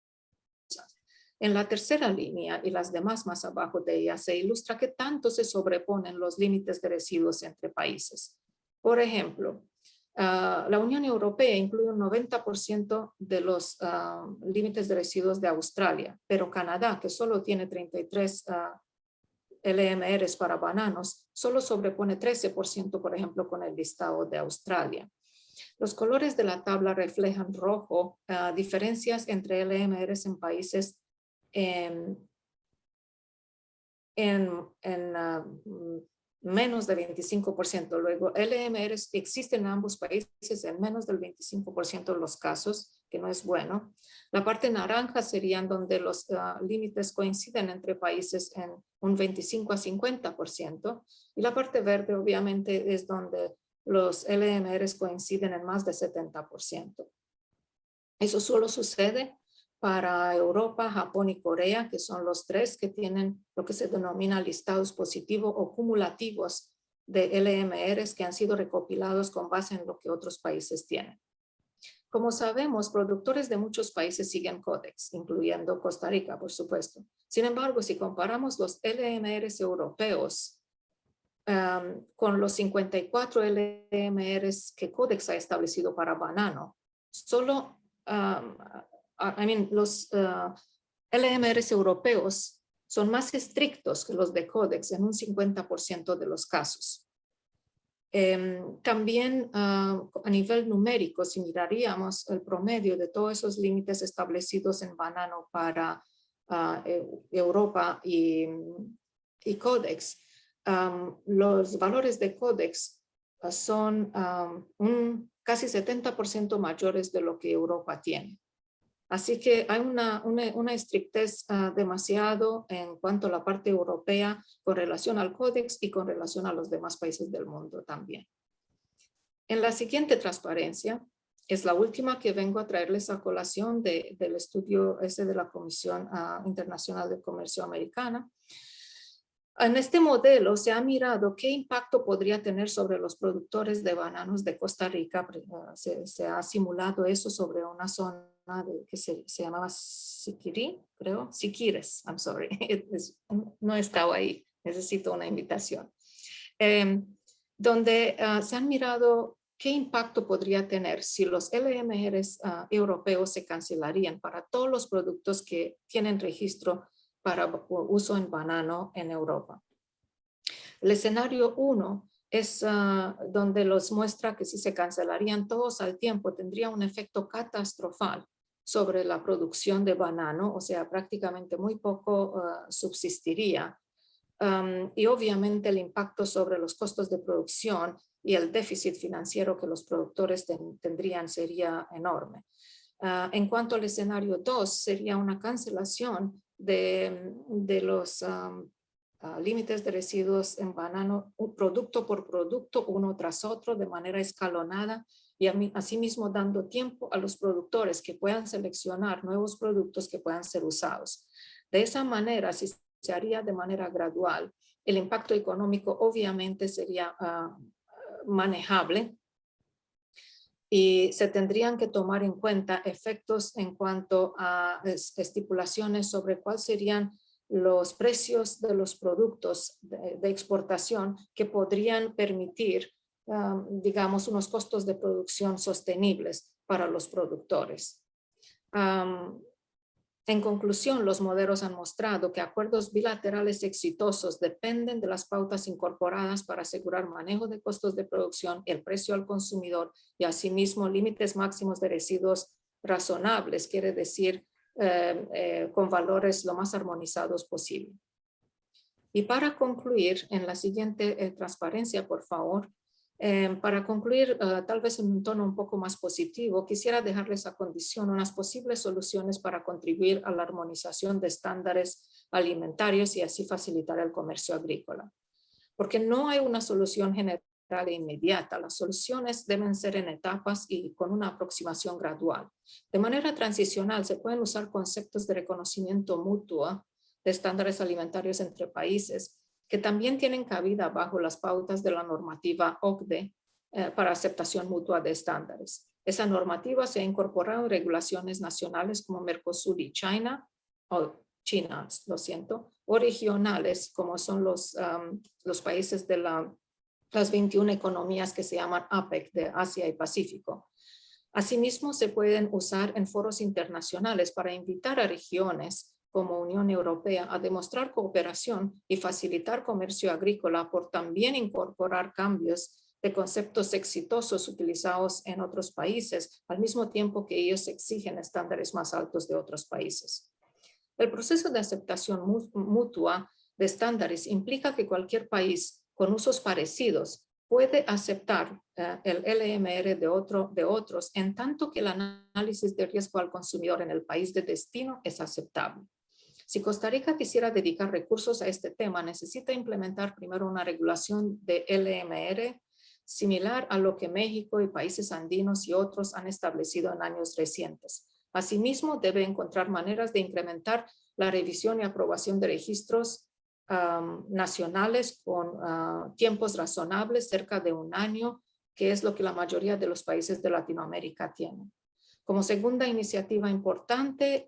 En la tercera línea y las demás más abajo de ella se ilustra que tanto se sobreponen los límites de residuos entre países. Por ejemplo, la Unión Europea incluye un 90% de los límites de residuos de Australia, pero Canadá, que solo tiene 33 LMRs para bananos, solo sobrepone 13%, por ejemplo, con el listado de Australia. Los colores de la tabla reflejan rojo diferencias entre LMRs en países menos de 25%. Luego, LMRs existen en ambos países en menos del 25% de los casos, que no es bueno. La parte naranja serían donde los límites coinciden entre países en un 25 a 50%. Y la parte verde, obviamente, es donde los LMRs coinciden en más de 70%. Eso solo sucede para Europa, Japón y Corea, que son los 3 que tienen lo que se denomina listados positivos o cumulativos de LMRs que han sido recopilados con base en lo que otros países tienen. Como sabemos, productores de muchos países siguen Codex, incluyendo Costa Rica, por supuesto. Sin embargo, si comparamos los LMRs europeos con los 54 LMRs que Codex ha establecido para banano, solo los LMRs europeos son más estrictos que los de Codex en un 50% de los casos. También a nivel numérico, si miraríamos el promedio de todos esos límites establecidos en banano para Europa y Codex, los valores de Codex son casi 70% mayores de lo que Europa tiene. Así que hay una estrictez demasiado en cuanto a la parte europea con relación al Códex y con relación a los demás países del mundo también. En la siguiente transparencia, es la última que vengo a traerles a colación del estudio ese de la Comisión Internacional de Comercio Americana. En este modelo se ha mirado qué impacto podría tener sobre los productores de bananos de Costa Rica. Se ha simulado eso sobre una zona que se llamaba Siquiri, creo. Siquires, I'm sorry. No he estado ahí, necesito una invitación. Donde se han mirado qué impacto podría tener si los LMRs europeos se cancelarían para todos los productos que tienen registro para uso en banano en Europa. El escenario 1 es donde los muestra que si se cancelarían todos al tiempo tendría un efecto catastrofal sobre la producción de banano, o sea, prácticamente muy poco subsistiría. Y obviamente el impacto sobre los costos de producción y el déficit financiero que los productores tendrían sería enorme. En cuanto al escenario 2, sería una cancelación de los límites de residuos en banano, producto por producto, uno tras otro, de manera escalonada, y asimismo dando tiempo a los productores que puedan seleccionar nuevos productos que puedan ser usados. De esa manera, si se haría de manera gradual, el impacto económico obviamente sería manejable, y se tendrían que tomar en cuenta efectos en cuanto a estipulaciones sobre cuáles serían los precios de los productos de exportación que podrían permitir, digamos, unos costos de producción sostenibles para los productores. En conclusión, los modelos han mostrado que acuerdos bilaterales exitosos dependen de las pautas incorporadas para asegurar manejo de costos de producción, el precio al consumidor y asimismo límites máximos de residuos razonables, quiere decir con valores lo más armonizados posible. Y para concluir, en la siguiente transparencia, por favor, para concluir, tal vez en un tono un poco más positivo, quisiera dejarles a condición unas posibles soluciones para contribuir a la armonización de estándares alimentarios y así facilitar el comercio agrícola. Porque no hay una solución general e inmediata, las soluciones deben ser en etapas y con una aproximación gradual. De manera transicional se pueden usar conceptos de reconocimiento mutuo de estándares alimentarios entre países, que también tienen cabida bajo las pautas de la normativa OCDE para aceptación mutua de estándares. Esa normativa se ha incorporado en regulaciones nacionales como Mercosur y China, o regionales como son los países de las 21 economías que se llaman APEC de Asia y Pacífico. Asimismo, se pueden usar en foros internacionales para invitar a regiones como Unión Europea a demostrar cooperación y facilitar comercio agrícola por también incorporar cambios de conceptos exitosos utilizados en otros países, al mismo tiempo que ellos exigen estándares más altos de otros países. El proceso de aceptación mutua de estándares implica que cualquier país con usos parecidos puede aceptar el LMR de otros en tanto que el análisis de riesgo al consumidor en el país de destino es aceptable. Si Costa Rica quisiera dedicar recursos a este tema, necesita implementar primero una regulación de LMR similar a lo que México y países andinos y otros han establecido en años recientes. Asimismo, debe encontrar maneras de incrementar la revisión y aprobación de registros nacionales con tiempos razonables, cerca de un año, que es lo que la mayoría de los países de Latinoamérica tienen. Como segunda iniciativa importante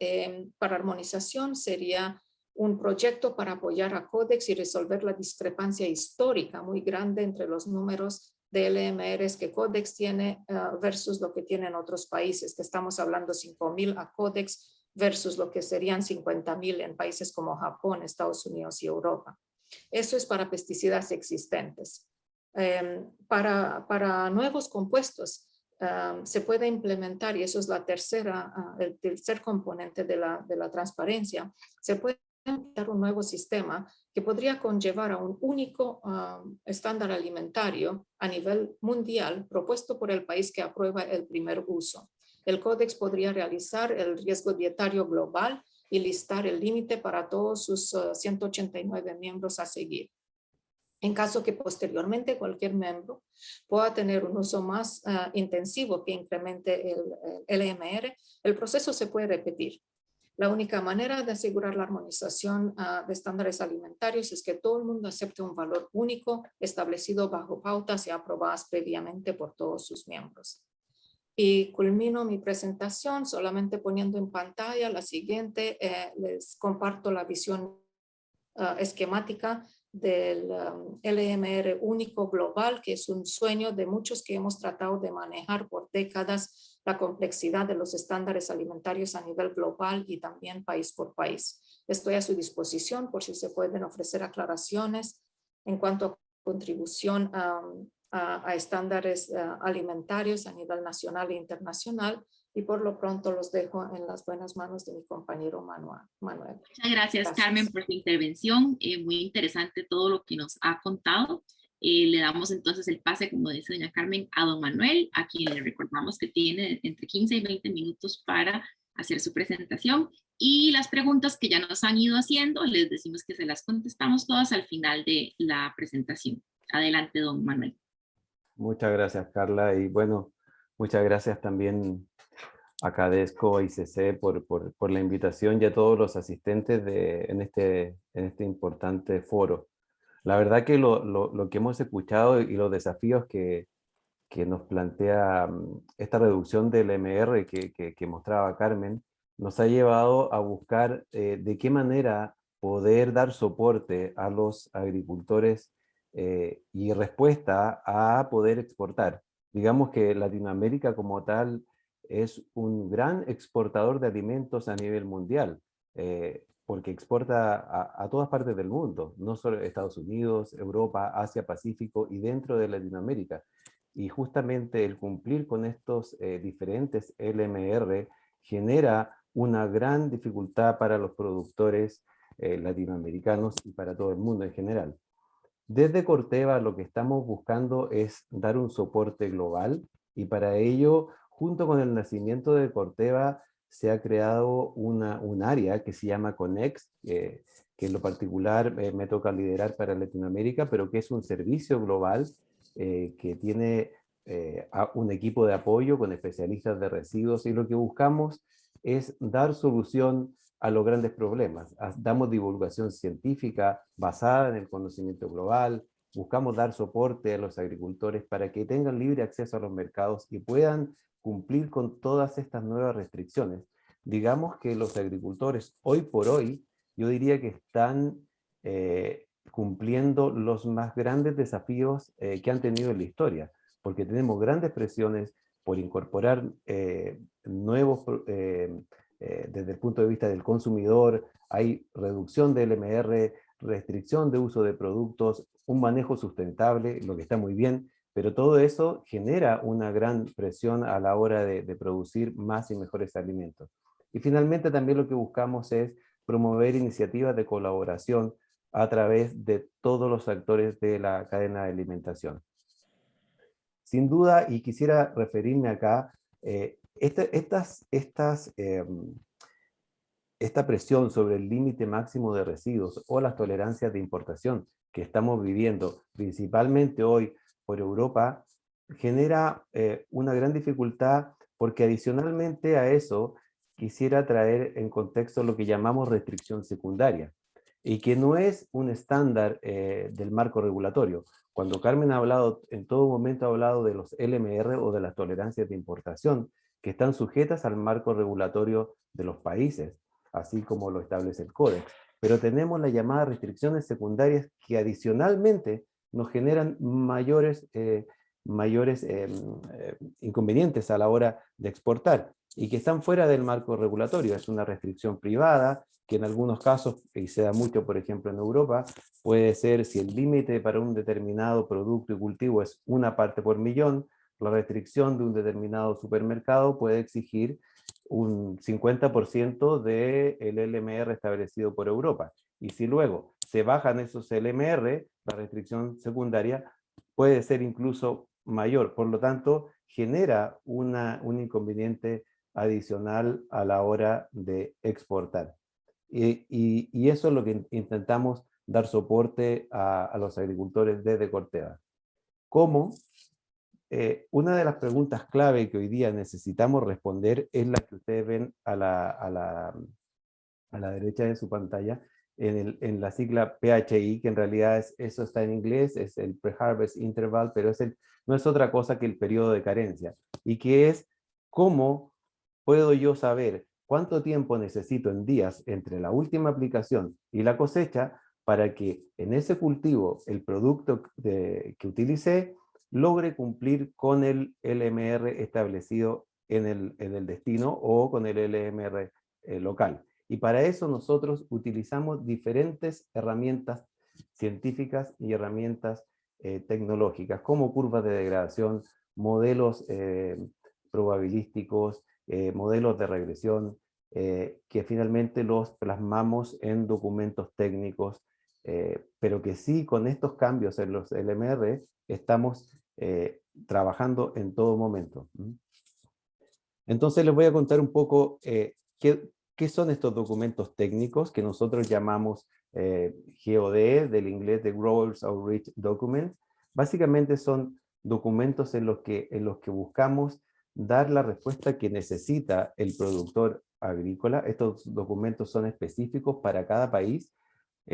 para armonización sería un proyecto para apoyar a Codex y resolver la discrepancia histórica muy grande entre los números de LMRs que Codex tiene versus lo que tienen otros países, que estamos hablando 5,000 a Codex versus lo que serían 50,000 en países como Japón, Estados Unidos y Europa. Eso es para pesticidas existentes. Para nuevos compuestos, se puede implementar, y eso es el tercer componente de la transparencia, se puede implementar un nuevo sistema que podría conllevar a un único estándar alimentario a nivel mundial propuesto por el país que aprueba el primer uso. El Códex podría realizar el riesgo dietario global y listar el límite para todos sus 189 miembros a seguir. En caso que posteriormente cualquier miembro pueda tener un uso más intensivo que incremente el LMR, el proceso se puede repetir. La única manera de asegurar la armonización de estándares alimentarios es que todo el mundo acepte un valor único establecido bajo pautas y aprobadas previamente por todos sus miembros. Y culmino mi presentación solamente poniendo en pantalla la siguiente. Les comparto la visión esquemática del LMR único global, que es un sueño de muchos que hemos tratado de manejar por décadas la complejidad de los estándares alimentarios a nivel global y también país por país. Estoy a su disposición por si se pueden ofrecer aclaraciones en cuanto a contribución a estándares alimentarios a nivel nacional e internacional, y por lo pronto los dejo en las buenas manos de mi compañero Manuel. Muchas gracias, Carmen, por su intervención. Muy interesante todo lo que nos ha contado. Le damos entonces el pase, como dice doña Carmen, a don Manuel, a quien le recordamos que tiene entre 15 y 20 minutos para hacer su presentación. Y las preguntas que ya nos han ido haciendo, les decimos que se las contestamos todas al final de la presentación. Adelante, don Manuel. Muchas gracias, Carla. Y bueno, muchas gracias también a Cadesco y CC por la invitación y a todos los asistentes en este importante foro. La verdad que lo que hemos escuchado y los desafíos que nos plantea esta reducción del MR que mostraba Carmen, nos ha llevado a buscar de qué manera poder dar soporte a los agricultores y respuesta a poder exportar. Digamos que Latinoamérica como tal es un gran exportador de alimentos a nivel mundial, porque exporta a todas partes del mundo, no solo Estados Unidos, Europa, Asia, Pacífico y dentro de Latinoamérica. Y justamente el cumplir con estos diferentes LMR genera una gran dificultad para los productores latinoamericanos y para todo el mundo en general. Desde Corteva lo que estamos buscando es dar un soporte global, y para ello, junto con el nacimiento de Corteva, se ha creado un área que se llama Conex, que en lo particular me toca liderar para Latinoamérica, pero que es un servicio global que tiene un equipo de apoyo con especialistas de residuos, y lo que buscamos es dar solución a los grandes problemas. Damos divulgación científica basada en el conocimiento global, buscamos dar soporte a los agricultores para que tengan libre acceso a los mercados y puedan cumplir con todas estas nuevas restricciones. Digamos que los agricultores hoy por hoy, yo diría que están cumpliendo los más grandes desafíos que han tenido en la historia, porque tenemos grandes presiones por incorporar nuevos desde el punto de vista del consumidor. Hay reducción del MR, restricción de uso de productos, un manejo sustentable, lo que está muy bien, pero todo eso genera una gran presión a la hora de producir más y mejores alimentos. Y finalmente también lo que buscamos es promover iniciativas de colaboración a través de todos los actores de la cadena de alimentación. Sin duda, y quisiera referirme acá, esta presión sobre el límite máximo de residuos o las tolerancias de importación que estamos viviendo, principalmente hoy por Europa, genera una gran dificultad, porque adicionalmente a eso quisiera traer en contexto lo que llamamos restricción secundaria, y que no es un estándar del marco regulatorio. Cuando Carmen ha hablado, en todo momento ha hablado de los LMR o de las tolerancias de importación, que están sujetas al marco regulatorio de los países, así como lo establece el Códex. Pero tenemos las llamadas restricciones secundarias que adicionalmente nos generan mayores inconvenientes a la hora de exportar y que están fuera del marco regulatorio. Es una restricción privada que en algunos casos, y se da mucho por ejemplo en Europa, puede ser si el límite para un determinado producto y cultivo es 1 parte por millón, la restricción de un determinado supermercado puede exigir un 50% del LMR establecido por Europa. Y si luego se bajan esos LMR, la restricción secundaria puede ser incluso mayor. Por lo tanto, genera un inconveniente adicional a la hora de exportar. Y eso es lo que intentamos dar soporte a los agricultores desde Corteva. ¿Cómo? Una de las preguntas clave que hoy día necesitamos responder es la que ustedes ven a la derecha de su pantalla, en la sigla PHI, que en realidad eso está en inglés, es el Pre-Harvest Interval, pero no es otra cosa que el periodo de carencia, y que es cómo puedo yo saber cuánto tiempo necesito en días entre la última aplicación y la cosecha para que en ese cultivo el producto que utilicé logre cumplir con el LMR establecido en el destino o con el LMR local. Y para eso nosotros utilizamos diferentes herramientas científicas y herramientas tecnológicas, como curvas de degradación, modelos probabilísticos, modelos de regresión, que finalmente los plasmamos en documentos técnicos, pero que sí, con estos cambios en los LMR estamos trabajando en todo momento. Entonces les voy a contar un poco qué son estos documentos técnicos que nosotros llamamos GOD, del inglés de Growers Outreach Documents. Básicamente son documentos en los que buscamos dar la respuesta que necesita el productor agrícola. Estos documentos son específicos para cada país,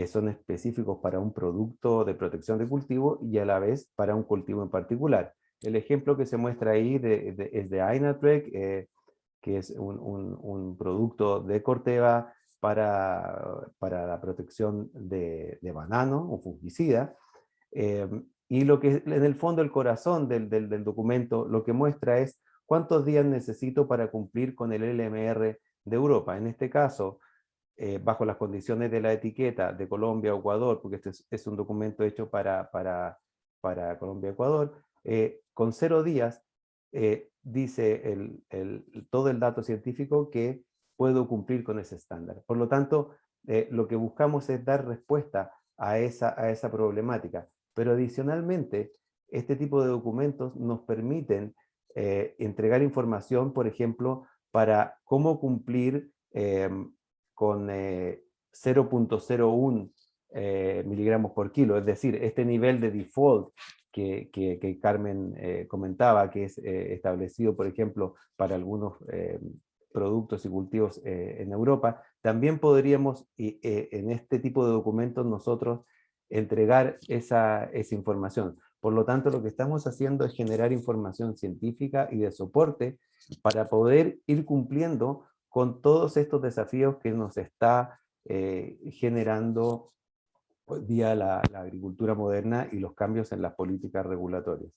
son específicos para un producto de protección de cultivo y a la vez para un cultivo en particular. El ejemplo que se muestra ahí es de Inatrec, que es un producto de Corteva para la protección de banano, un fungicida. Y lo que en el fondo el corazón del documento lo que muestra es cuántos días necesito para cumplir con el LMR de Europa. En este caso, bajo las condiciones de la etiqueta de Colombia o Ecuador, porque este es un documento hecho para Colombia y Ecuador, con 0 días dice todo el dato científico que puedo cumplir con ese estándar. Por lo tanto, lo que buscamos es dar respuesta a esa problemática. Pero adicionalmente, este tipo de documentos nos permiten entregar información, por ejemplo, para cómo cumplir con 0.01 miligramos por kilo, es decir, este nivel de default que Carmen comentaba, que es establecido, por ejemplo, para algunos productos y cultivos en Europa, también podríamos, en este tipo de documentos, nosotros entregar esa información. Por lo tanto, lo que estamos haciendo es generar información científica y de soporte para poder ir cumpliendo con todos estos desafíos que nos está generando hoy día la agricultura moderna y los cambios en las políticas regulatorias.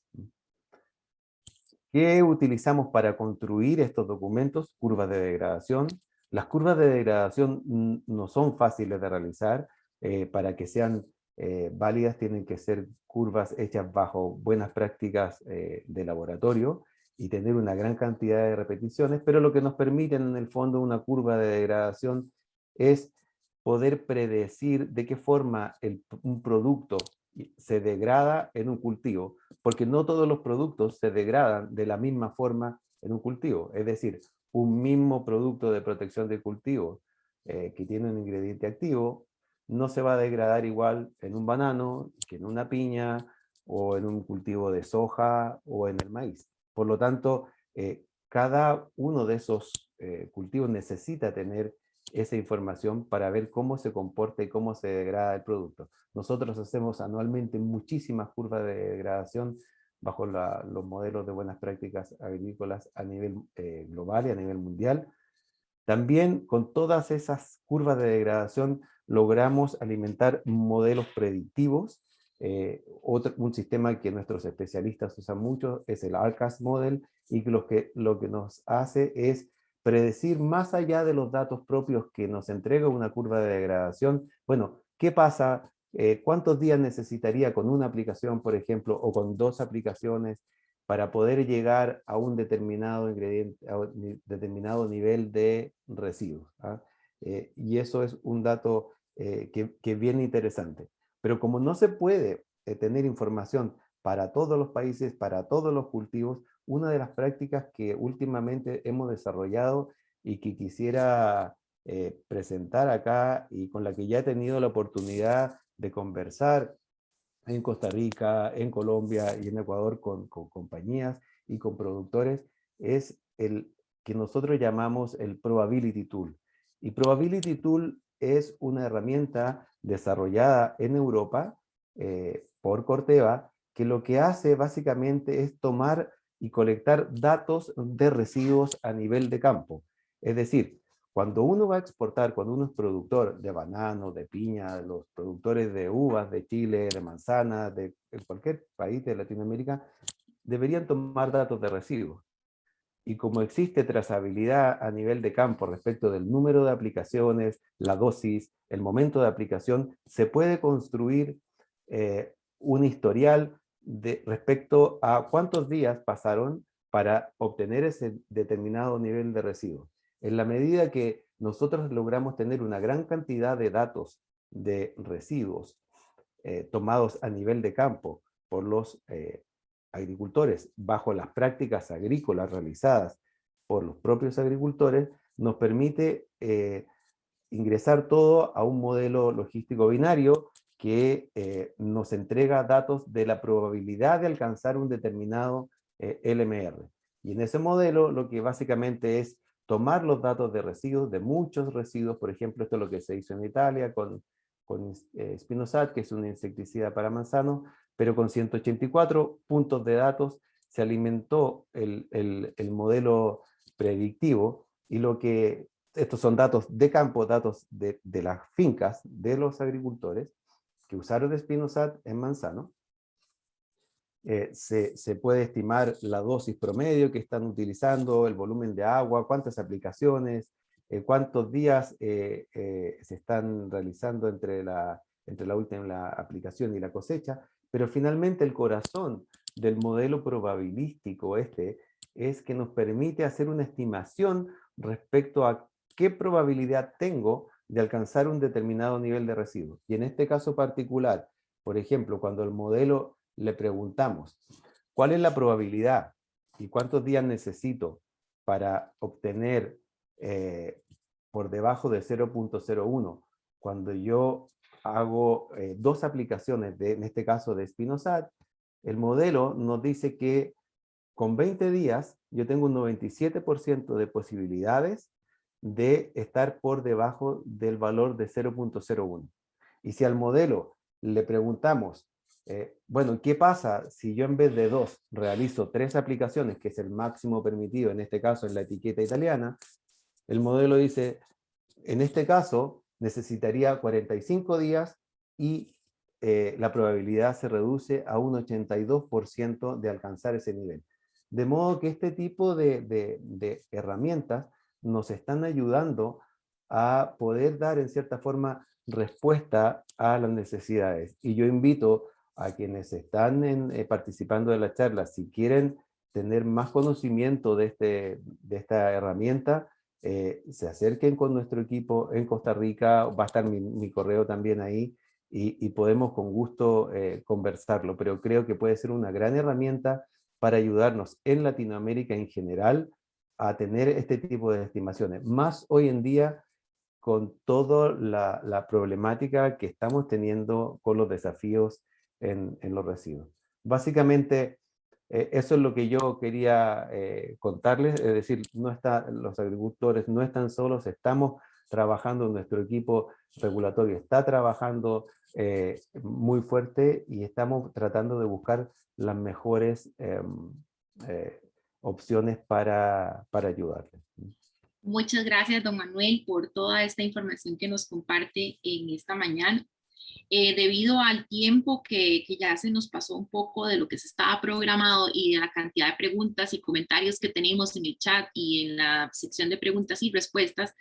¿Qué utilizamos para construir estos documentos? Curvas de degradación. Las curvas de degradación no son fáciles de realizar. Para que sean válidas tienen que ser curvas hechas bajo buenas prácticas de laboratorio y tener una gran cantidad de repeticiones, pero lo que nos permite en el fondo una curva de degradación es poder predecir de qué forma un producto se degrada en un cultivo, porque no todos los productos se degradan de la misma forma en un cultivo. Es decir, un mismo producto de protección de cultivo que tiene un ingrediente activo no se va a degradar igual en un banano que en una piña o en un cultivo de soja o en el maíz. Por lo tanto, cada uno de esos cultivos necesita tener esa información para ver cómo se comporta y cómo se degrada el producto. Nosotros hacemos anualmente muchísimas curvas de degradación bajo los modelos de buenas prácticas agrícolas a nivel global y a nivel mundial. También con todas esas curvas de degradación logramos alimentar modelos predictivos. Un sistema que nuestros especialistas usan mucho es el ARCAS Model, y que lo que nos hace es predecir más allá de los datos propios que nos entrega una curva de degradación. Bueno, ¿qué pasa? ¿Cuántos días necesitaría con una aplicación, por ejemplo, o con 2 aplicaciones para poder llegar a un determinado ingrediente, a un determinado nivel de residuos. Y eso es un dato que es bien interesante. Pero como no se puede tener información para todos los países, para todos los cultivos, una de las prácticas que últimamente hemos desarrollado y que quisiera presentar acá y con la que ya he tenido la oportunidad de conversar en Costa Rica, en Colombia y en Ecuador con compañías y con productores, es el que nosotros llamamos el Probability Tool. Y Probability Tool es una herramienta desarrollada en Europa por Corteva, que lo que hace básicamente es tomar y colectar datos de residuos a nivel de campo. Es decir, cuando uno va a exportar, cuando uno es productor de banano, de piña, los productores de uvas, de Chile, de manzanas, de cualquier país de Latinoamérica, deberían tomar datos de residuos. Y como existe trazabilidad a nivel de campo respecto del número de aplicaciones, la dosis, el momento de aplicación, se puede construir un historial respecto a cuántos días pasaron para obtener ese determinado nivel de residuos. En la medida que nosotros logramos tener una gran cantidad de datos de residuos tomados a nivel de campo por los agricultores bajo las prácticas agrícolas realizadas por los propios agricultores, nos permite ingresar todo a un modelo logístico binario que nos entrega datos de la probabilidad de alcanzar un determinado LMR. Y en ese modelo lo que básicamente es tomar los datos de residuos, de muchos residuos, por ejemplo, esto es lo que se hizo en Italia con Spinosad, que es un insecticida para manzano, pero con 184 puntos de datos se alimentó el modelo predictivo, y estos son datos de campo, datos de las fincas de los agricultores que usaron Spinosad en manzano. Se puede estimar la dosis promedio que están utilizando, el volumen de agua, cuántas aplicaciones, cuántos días se están realizando entre la última aplicación y la cosecha, pero finalmente el corazón del modelo probabilístico es que nos permite hacer una estimación respecto a qué probabilidad tengo de alcanzar un determinado nivel de residuos. Y en este caso particular, por ejemplo, cuando el modelo le preguntamos, ¿cuál es la probabilidad y cuántos días necesito para obtener por debajo de 0.01? Cuando yo hago 2 aplicaciones, en este caso de Spinosad, el modelo nos dice que con 20 días yo tengo un 97% de posibilidades de estar por debajo del valor de 0.01. Y si al modelo le preguntamos, bueno, ¿qué pasa si yo en vez de 2 realizo 3 aplicaciones, que es el máximo permitido, en este caso en la etiqueta italiana? El modelo dice, en este caso necesitaría 45 días y la probabilidad se reduce a un 82% de alcanzar ese nivel. De modo que este tipo de herramientas nos están ayudando a poder dar en cierta forma respuesta a las necesidades. Y yo invito a quienes están participando de la charla, si quieren tener más conocimiento de esta herramienta, se acerquen con nuestro equipo en Costa Rica, va a estar mi correo también ahí, y podemos con gusto conversarlo, pero creo que puede ser una gran herramienta para ayudarnos en Latinoamérica en general a tener este tipo de estimaciones, más hoy en día con toda la problemática que estamos teniendo con los desafíos en los residuos. Básicamente, eso es lo que yo quería contarles, es decir, los agricultores no están solos, estamos trabajando, nuestro equipo regulatorio está trabajando muy fuerte y estamos tratando de buscar las mejores opciones para ayudarles. Muchas gracias, don Manuel, por toda esta información que nos comparte en esta mañana. Debido al tiempo que ya se nos pasó un poco de lo que se estaba programado y de la cantidad de preguntas y comentarios que tenemos en el chat y en la sección de preguntas y respuestas,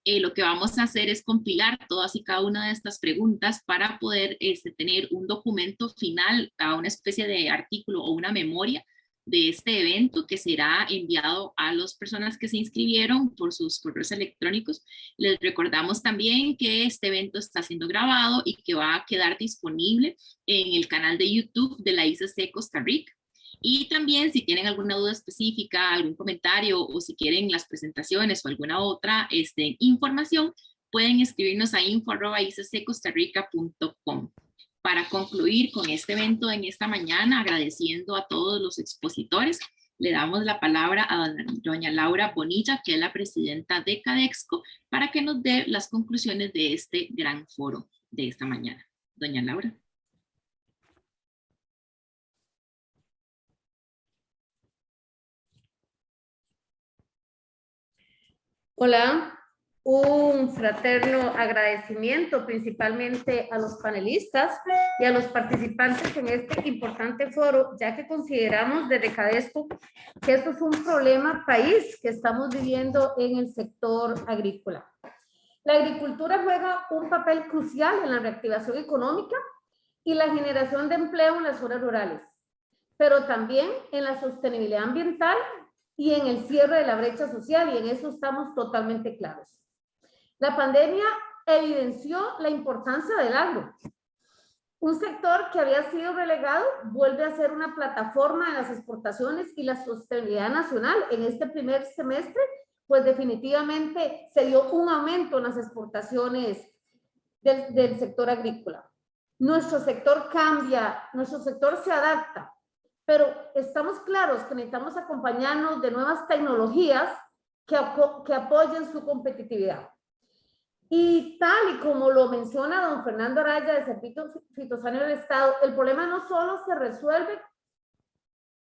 lo que vamos a hacer es compilar todas y cada una de estas preguntas para poder tener un documento final, a una especie de artículo o una memoria de este evento que será enviado a las personas que se inscribieron por sus correos electrónicos. Les recordamos también que este evento está siendo grabado y que va a quedar disponible en el canal de YouTube de la ICC Costa Rica. Y también si tienen alguna duda específica, algún comentario o si quieren las presentaciones o alguna otra información, pueden escribirnos a info@iccostarrica.com. Para concluir con este evento en esta mañana, agradeciendo a todos los expositores, le damos la palabra a doña Laura Bonilla, que es la presidenta de CADEXCO, para que nos dé las conclusiones de este gran foro de esta mañana. Doña Laura. Hola, un fraterno agradecimiento principalmente a los panelistas y a los participantes en este importante foro, ya que consideramos desde CADEXCO que esto es un problema país que estamos viviendo en el sector agrícola. La agricultura juega un papel crucial en la reactivación económica y la generación de empleo en las zonas rurales, pero también en la sostenibilidad ambiental y en el cierre de la brecha social, y en eso estamos totalmente claros. La pandemia evidenció la importancia del agro. Un sector que había sido relegado vuelve a ser una plataforma en las exportaciones y la sostenibilidad nacional. En este primer semestre, pues definitivamente se dio un aumento en las exportaciones del sector agrícola. Nuestro sector cambia, nuestro sector se adapta, pero estamos claros que necesitamos acompañarnos de nuevas tecnologías que apoyen su competitividad. Y tal y como lo menciona don Fernando Araya de Servicios Fitosanitarios del Estado, el problema no solo se resuelve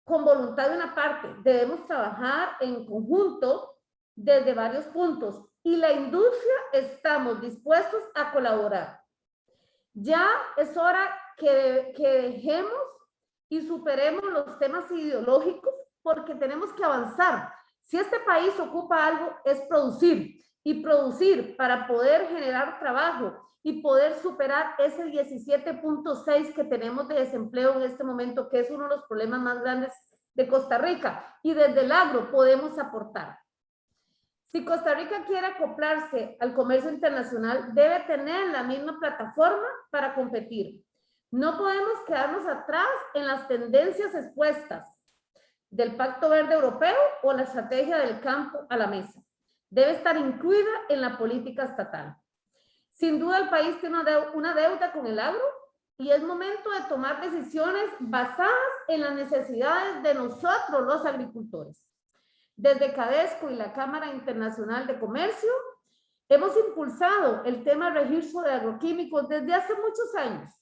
con voluntad de una parte, debemos trabajar en conjunto desde varios puntos, y la industria estamos dispuestos a colaborar. Ya es hora que dejemos y superemos los temas ideológicos, porque tenemos que avanzar. Si este país ocupa algo, es producir, y producir para poder generar trabajo y poder superar ese 17.6 que tenemos de desempleo en este momento, que es uno de los problemas más grandes de Costa Rica, y desde el agro podemos aportar. Si Costa Rica quiere acoplarse al comercio internacional, debe tener la misma plataforma para competir. No podemos quedarnos atrás en las tendencias expuestas del Pacto Verde Europeo o la estrategia del campo a la mesa. Debe estar incluida en la política estatal. Sin duda el país tiene una deuda con el agro, y es momento de tomar decisiones basadas en las necesidades de nosotros los agricultores. Desde CADEXCO y la Cámara Internacional de Comercio hemos impulsado el tema de registro de agroquímicos desde hace muchos años,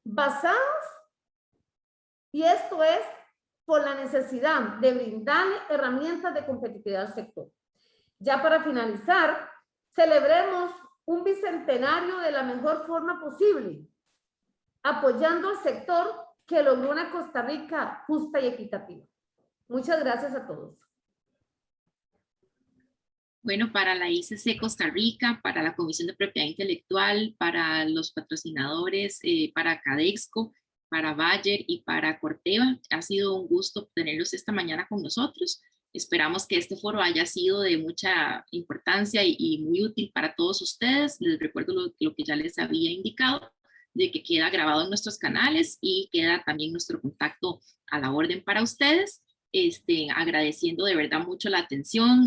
basados, y esto es por la necesidad de brindarle herramientas de competitividad al sector. Ya para finalizar, celebremos un bicentenario de la mejor forma posible, apoyando al sector que logró una Costa Rica justa y equitativa. Muchas gracias a todos. Bueno, para la ICC Costa Rica, para la Comisión de Propiedad Intelectual, para los patrocinadores, para CADEXCO, para Bayer y para Corteva, ha sido un gusto tenerlos esta mañana con nosotros. Esperamos que este foro haya sido de mucha importancia y muy útil para todos ustedes. Les recuerdo lo que ya les había indicado, de que queda grabado en nuestros canales y queda también nuestro contacto a la orden para ustedes. Agradeciendo de verdad mucho la atención,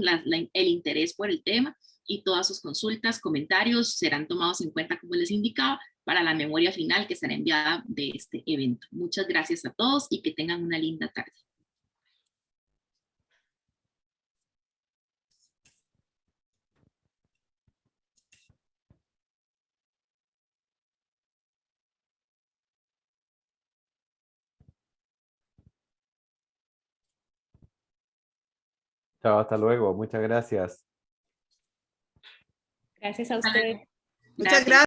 el interés por el tema, y todas sus consultas, comentarios serán tomados en cuenta, como les indicaba, para la memoria final que será enviada de este evento. Muchas gracias a todos y que tengan una linda tarde. Chao, hasta luego. Muchas gracias. Gracias a ustedes. Muchas gracias.